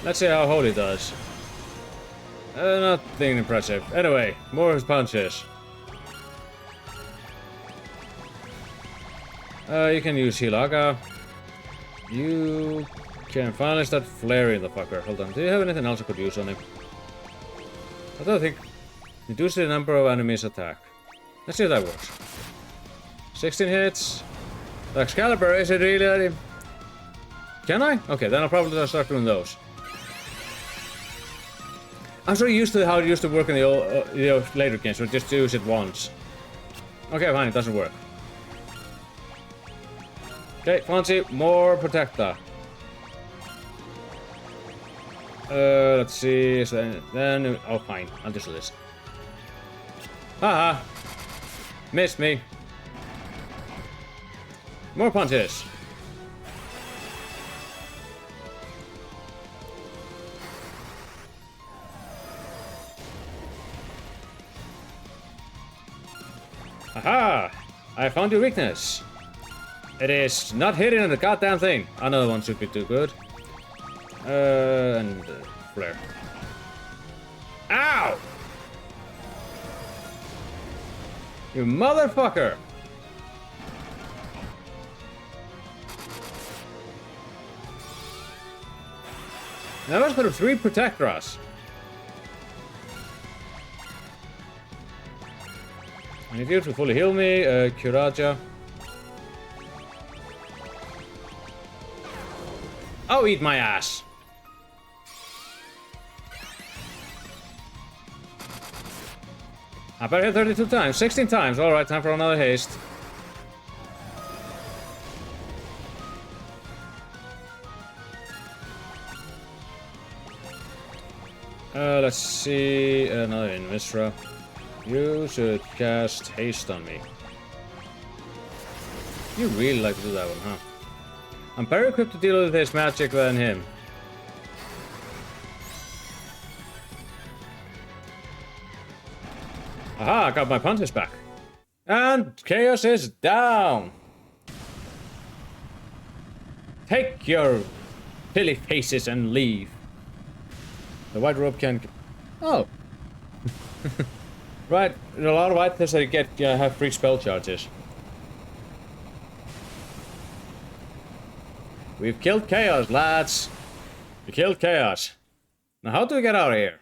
Let's see how Holy does. Nothing impressive. Anyway, more of his punches. You can use Hilaga. You can finally start flaring the fucker. Hold on, do you have anything else I could use on him? I don't think. Reduce the number of enemies attack. Let's see if that works. 16 hits. The Excalibur, is it really? Can I? Okay, then I'll probably start doing those. I'm so used to how it used to work in the old, later games, so just use it once. Okay, fine, it doesn't work. Okay, fancy more protector. Let's see. So then, oh, fine. I'll just do this. Haha! Missed me. More punches. Aha! I found your weakness. It is not hitting the goddamn thing. Another one should be too good. And flare. Ow! You motherfucker! That was for 3 Protectors. I need you to fully heal me, Kuraja. Oh, eat my ass! I better hit 32 times, 16 times. Alright, time for another haste. Let's see. Another Invisra. You should cast haste on me. You really like to do that one, huh? I'm better equipped to deal with his magic than him. Aha, I got my punches back. And Chaos is down. Take your pilly faces and leave. The white robe can... Oh. Right, a lot of white things that get have free spell charges. We've killed Chaos, lads. We killed Chaos. Now how do we get out of here?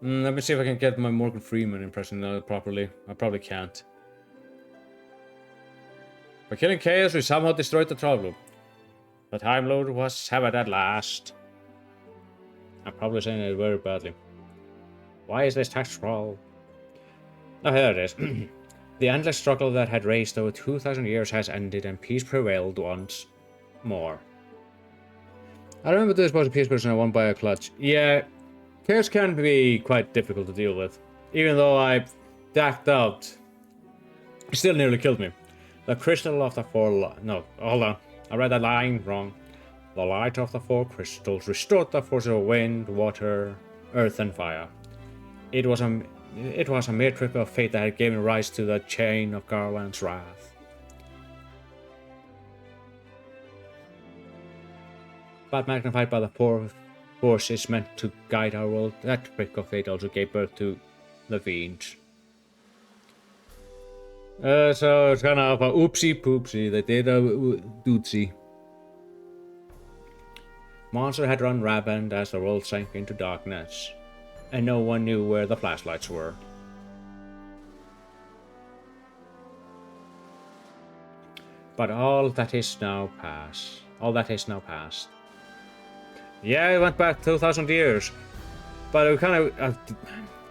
Let me see if I can get my Morgan Freeman impression properly. I probably can't. By killing Chaos, we somehow destroyed the Troll. The Time Lord was severed at last. I'm probably saying it very badly. Why is this text scroll? Oh, here it is. The endless struggle that had raged over 2,000 years has ended and peace prevailed once more. I remember this was a peace person I won by a clutch. Yeah, Chaos can be quite difficult to deal with. Even though I dacked out, it still nearly killed me. The crystal of the four... No, hold on. I read that line wrong. The light of the 4 crystals restored the force of wind, water, earth, and fire. It was a mere trick of fate that had given rise to the chain of Garland's wrath. But magnified by the 4 force is meant to guide our world. That trick of fate also gave birth to the Fiend. So it's kind of a oopsie poopsie. They did a dootsie. Monster had run rampant as the world sank into darkness, and no one knew where the flashlights were. But all that is now past. Yeah, it went back 2,000 years. But it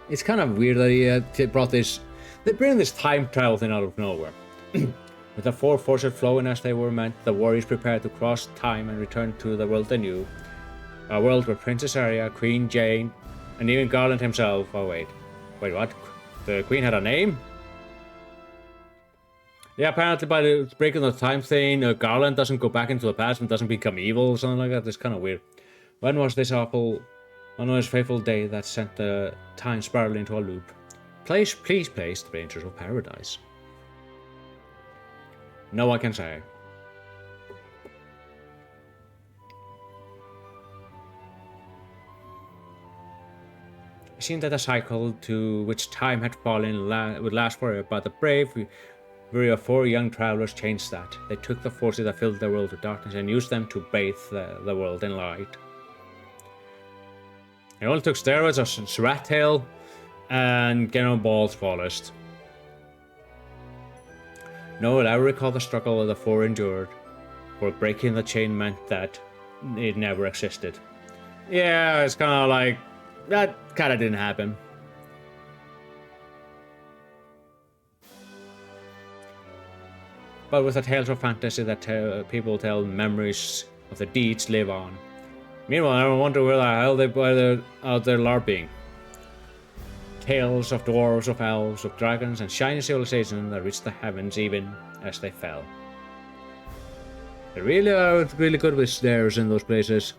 it's kind of weird that he brought this. They bring this time travel thing out of nowhere. With the four forces flowing as they were meant, the warriors prepared to cross time and return to the world they knew. A world where Princess Arya, Queen Jane, and even Garland himself. Oh wait, what? The Queen had a name? Yeah, apparently by the breaking the time thing, Garland doesn't go back into the past and doesn't become evil or something like that. It's kind of weird. When was this fateful day that sent the time spiraling into a loop? Please place the Rangers of Paradise. No one can say. It seemed that the cycle to which time had fallen would last forever, but the bravery of four young travelers changed that. They took the forces that filled the world with darkness and used them to bathe the world in light. It only took steroids or rat tail and General Balls polished. No one will ever recall the struggle the four endured, for breaking the chain meant that it never existed. Yeah, it's kind of like, that kind of didn't happen. But with the tales of fantasy that people tell, memories of the deeds live on. Meanwhile, I wonder where the hell they're out there LARPing. Tales of dwarves, of elves, of dragons, and shiny civilizations that reached the heavens even as they fell. They really are really good with stairs in those places.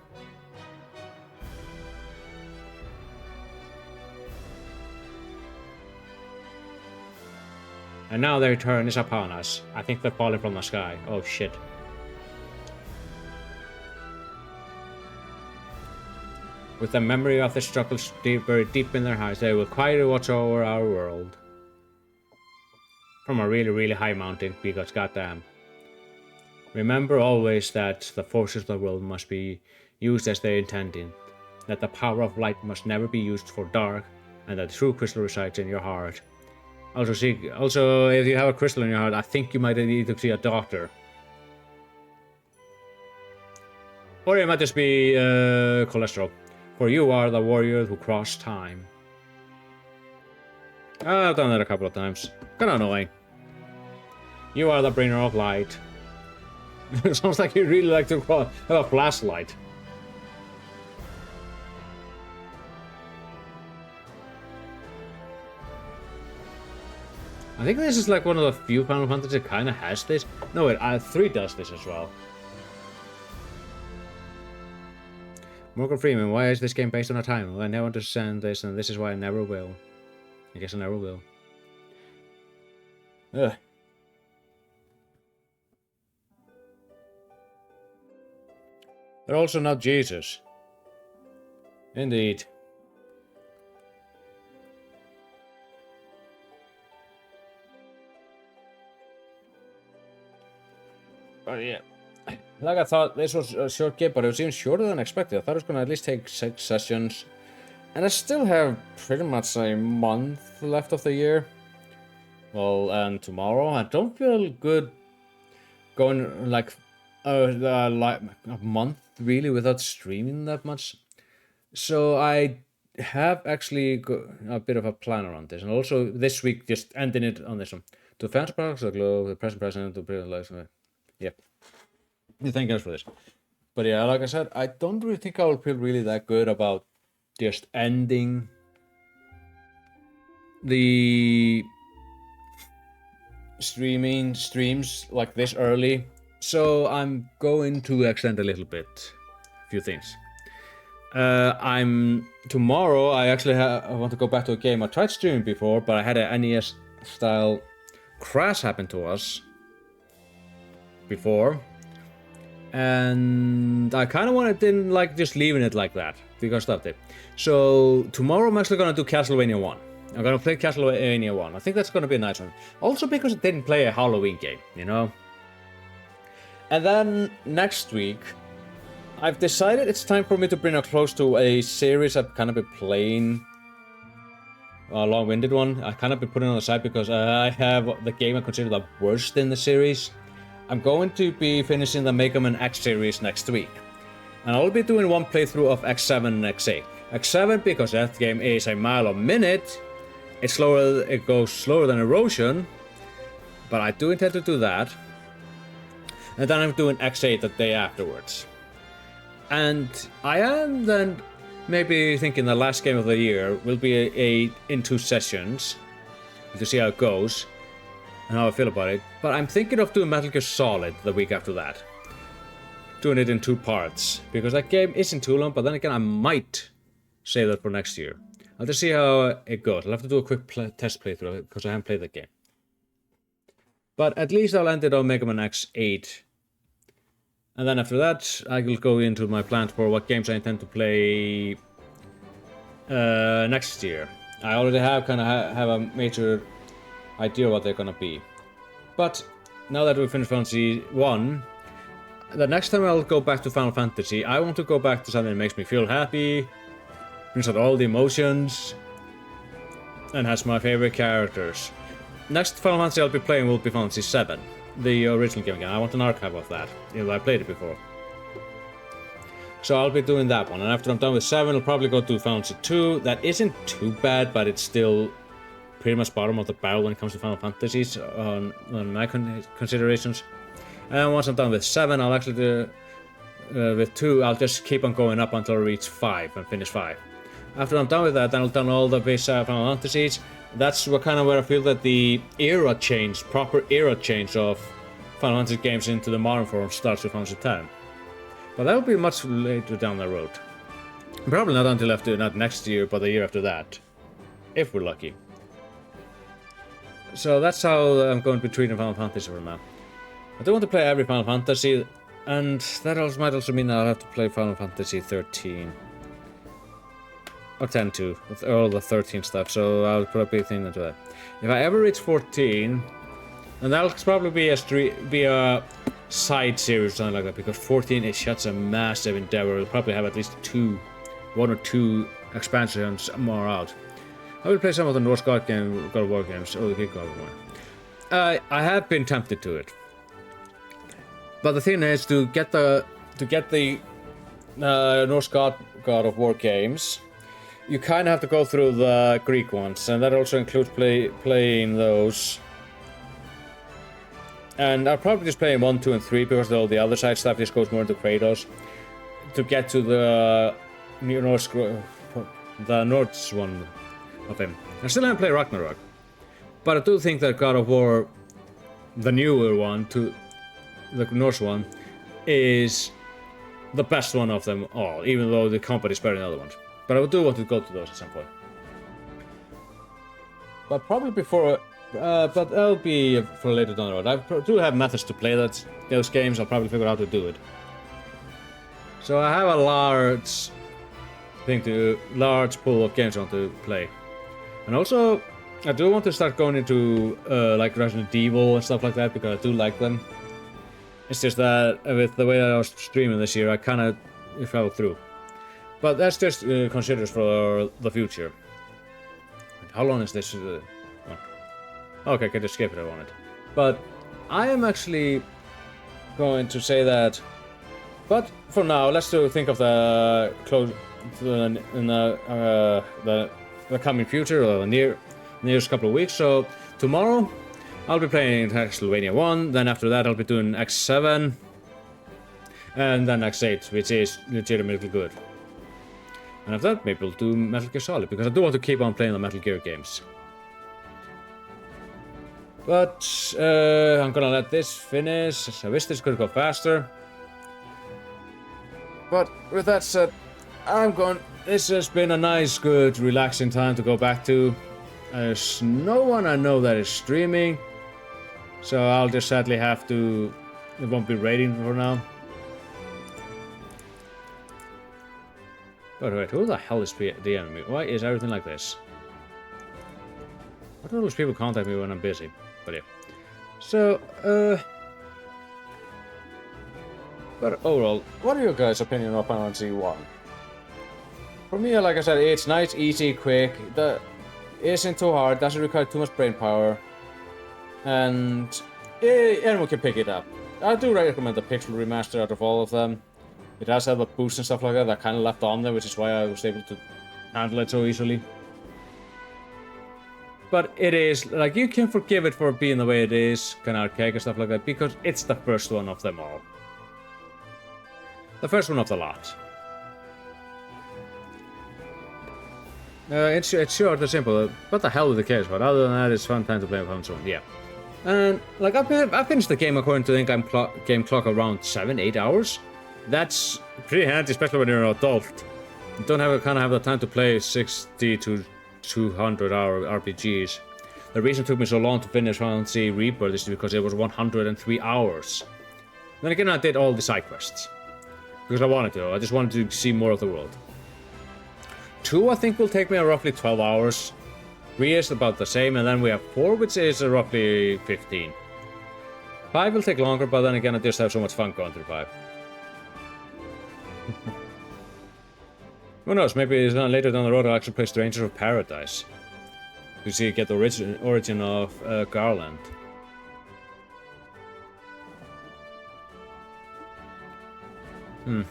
And now their turn is upon us. I think they're falling from the sky. Oh shit. With the memory of the struggle very deep in their hearts, they will quietly watch over our world. From a really, really high mountain, because goddamn. Remember always that the forces of the world must be used as they intended, that the power of light must never be used for dark, and that the true crystal resides in your heart. Also, if you have a crystal in your heart, I think you might need to see a doctor. Or it might just be cholesterol. For you are the warrior who crossed time. I've done that a couple of times. Kinda annoying. You are the bringer of light. It sounds like you really like to have a flashlight. I think this is like one of the few Final Fantasy that kinda has this. No wait, 3 does this as well. Morgan Freeman, why is this game based on a time? I never understand this, and this is why I never will. I guess I never will. Ugh. They're also not Jesus. Indeed. But yeah. Like I thought this was a short game, but it was even shorter than expected. I thought it was going to at least take 6 sessions. And I still have pretty much a month left of the year. Well, and tomorrow. I don't feel good going like a month really without streaming that much. So I have actually got a bit of a plan around this. And also this week just ending it on this one. To fans products, the globe, the present president, the present life. Yeah. Thank you for this. But yeah, like I said, I don't really think I will feel really that good about just ending the streams like this early. So I'm going to extend a little bit. A few things. Tomorrow I actually I want to go back to a game I tried streaming before, but I had an NES style crash happen to us before. And I kind of didn't like just leaving it like that, because of it. So tomorrow I'm actually gonna do Castlevania 1. I'm gonna play Castlevania 1. I think that's gonna be a nice one. Also because I didn't play a Halloween game, you know? And then next week, I've decided it's time for me to bring us close to a series I've kind of been playing. A long-winded one. I kind of been putting on the side because I have the game I consider the worst in the series. I'm going to be finishing the Mega Man X series next week. And I'll be doing one playthrough of X7 and X8. X7 because that game is a mile a minute. It's slower, it goes slower than Erosion. But I do intend to do that. And then I'm doing X8 the day afterwards. And I am then maybe thinking the last game of the year will be in 2 sessions to see how it goes and how I feel about it. But I'm thinking of doing Metal Gear Solid the week after that. Doing it in 2 parts because that game isn't too long, but then again I might save that for next year. I'll just see how it goes. I'll have to do a quick test playthrough because I haven't played the game. But at least I'll end it on Mega Man X8. And then after that, I will go into my plans for what games I intend to play next year. I already have have a major idea what they're gonna be. But now that we've finished Fantasy 1, the next time I'll go back to Final Fantasy, I want to go back to something that makes me feel happy, brings out all the emotions, and has my favorite characters. Next Final Fantasy I'll be playing will be Fantasy 7. The original game again. I want an archive of that, even though I played it before. So I'll be doing that one, and after I'm done with 7, I'll probably go to Final Fantasy 2. That isn't too bad, but it's still pretty much bottom of the barrel when it comes to Final Fantasies on my considerations. And once I'm done with 7, I'll actually do... with 2, I'll just keep on going up until I reach 5 and finish 5. After I'm done with that, then I'll done all the base Final Fantasies. That's where I feel that the proper era change of Final Fantasy games into the modern form starts with Final Fantasy X. But that will be much later down the road. Probably not until not next year, but the year after that. If we're lucky. So that's how I'm going to be treating Final Fantasy for now. I do want to play every Final Fantasy, and that might also mean that I'll have to play Final Fantasy 13. Or 10 too, with all the 13 stuff, so I'll put a big thing into that. If I ever reach 14, then that'll probably be a side series or something like that, because 14 is such a massive endeavor. We'll probably have at least 1 or 2 expansions more out. I will play some of the Norse God of War games, or the King God of War. I have been tempted to it. But the thing is, to get the Norse God of War games, you kind of have to go through the Greek ones, and that also includes playing those. And I'll probably just play 1, 2, and 3 because all the other side stuff just goes more into Kratos to get to the Norse one of him. I still haven't played Ragnarok, but I do think that God of War, the newer one, to the Norse one, is the best one of them all, even though the combat is better than the other ones. But I do want to go to those at some point. But probably before, but that'll be for later down the road. I do have methods to play those games. I'll probably figure out how to do it. So I have a large pool of games I want to play. And also, I do want to start going into like Resident Evil and stuff like that, because I do like them. It's just that with the way that I was streaming this year, I kind of fell through. But that's just considered for the future. How long is this? Okay, I can just skip it if I want it. But I am actually going to say that. But for now, let's think of the coming future, or the nearest couple of weeks. So tomorrow, I'll be playing Castlevania 1. Then after that, I'll be doing X7, and then X8, which is legitimately good. And after that, maybe we'll do Metal Gear Solid, because I do want to keep on playing the Metal Gear games. But I'm gonna let this finish. I wish this could go faster. But with that said, this has been a nice, good, relaxing time to go back to. There's no one I know that is streaming, so I'll just sadly have to. It won't be rating for now. But wait, who the hell is DMing me? Why is everything like this? Why do all those people contact me when I'm busy? But yeah. So, but overall, what are your guys' opinion of Final Fantasy 1? For me, like I said, it's nice, easy, quick. It isn't too hard, doesn't require too much brain power. And anyone can pick it up. I do recommend the Pixel Remaster out of all of them. It does have a boost and stuff like that kind of left on there, which is why I was able to handle it so easily. But it is, like, you can forgive it for being the way it is, kind of archaic and stuff like that, because it's the first one of them all. The first one of the lot. It's short and simple. What the hell with the case, but other than that, it's fun time to play with one. Yeah. And, like, I finished the game according to the game clock around 7-8 hours. That's pretty handy, especially when you're an adult. You don't have the time to play 60 to 200 hour RPGs. The reason it took me so long to finish Final Fantasy Rebirth is because it was 103 hours. Then again, I did all the side quests. Because I wanted to. I just wanted to see more of the world. 2, I think, will take me roughly 12 hours. 3 is about the same, and then we have 4, which is roughly 15. 5 will take longer, but then again, I just have so much fun going through 5. Who knows, maybe later down the road I'll actually play Strangers of Paradise. To see get the origin of Garland. Now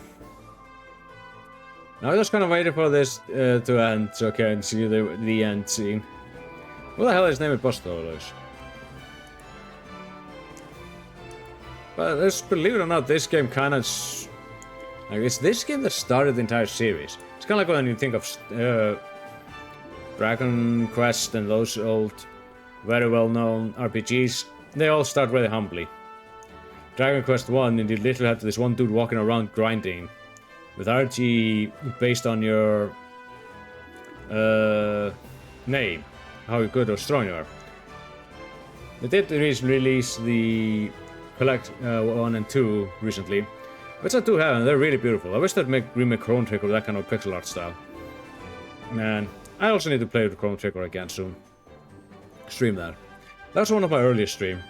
I'm just kind of waiting for this to end so I can see the end scene. What the hell is named Bustolos? But believe it or not, this game kind of... Like, it's this game that started the entire series. It's kind of like when you think of Dragon Quest and those old, very well-known RPGs. They all start really humbly. Dragon Quest 1, and you literally have this one dude walking around grinding. With RG based on your name, how good or strong you are. They did release the Collect 1 and 2 recently, which I do have, and they're really beautiful. I wish they'd remake Chrono Trigger with that kind of pixel art style. Man, I also need to play with Chrono Trigger again soon. Stream that. That's one of my earliest streams.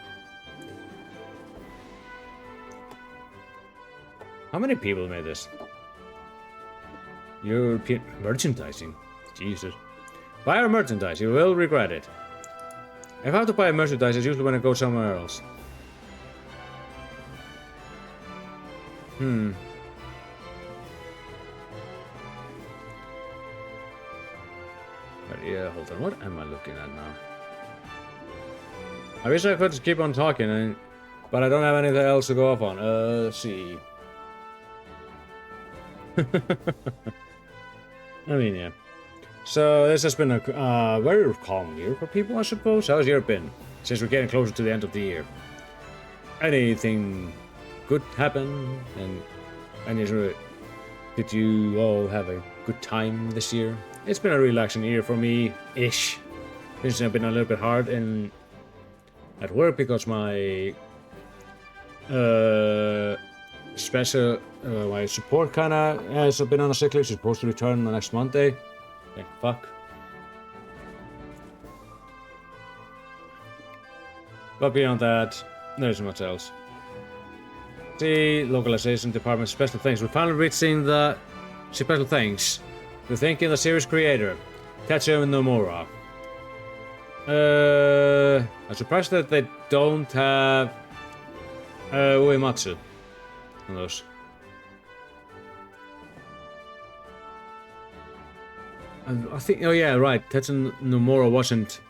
How many people made this? European merchandising. Jesus. Buy our merchandise, you will regret it. If I have to buy merchandise, it's usually when I go somewhere else. But yeah, hold on. What am I looking at now? I wish I could just keep on talking, but I don't have anything else to go off on. Let's see. I mean, yeah. So this has been a very calm year for people, I suppose. How's your been? Since we're getting closer to the end of the year. Anything good happen? And did you all have a good time this year? It's been a relaxing year for me-ish. Things have been a little bit hard at work because my my support kinda has been on a sick leave. She's supposed to return the next Monday. Thank fuck. But beyond that, there isn't much else. The localization department special thanks. We're finally reaching the special thanks. We're thanking the series creator, Tetsuya Nomura. I'm surprised that they don't have Uematsu on those. I think, oh yeah, right, Tetsuya Nomura wasn't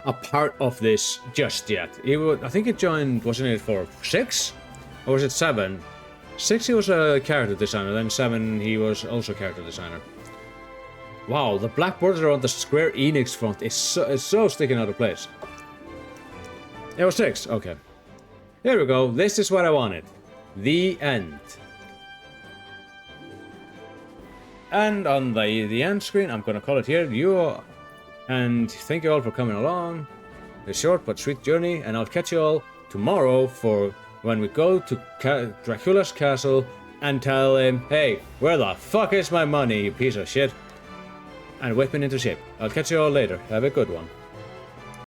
a part of this just yet. I think he joined, wasn't it for 6? Or was it 7? 6 he was a character designer, then 7 he was also a character designer. Wow, the black border on the Square Enix font is so sticking out of place. It was 6, okay. There we go, this is what I wanted. The end. And on the end screen, I'm gonna call it here. And thank you all for coming along. A short but sweet journey, and I'll catch you all tomorrow for when we go to Dracula's castle and tell him, hey, where the fuck is my money, you piece of shit? and whipping into shape. I'll catch you all later. Have a good one.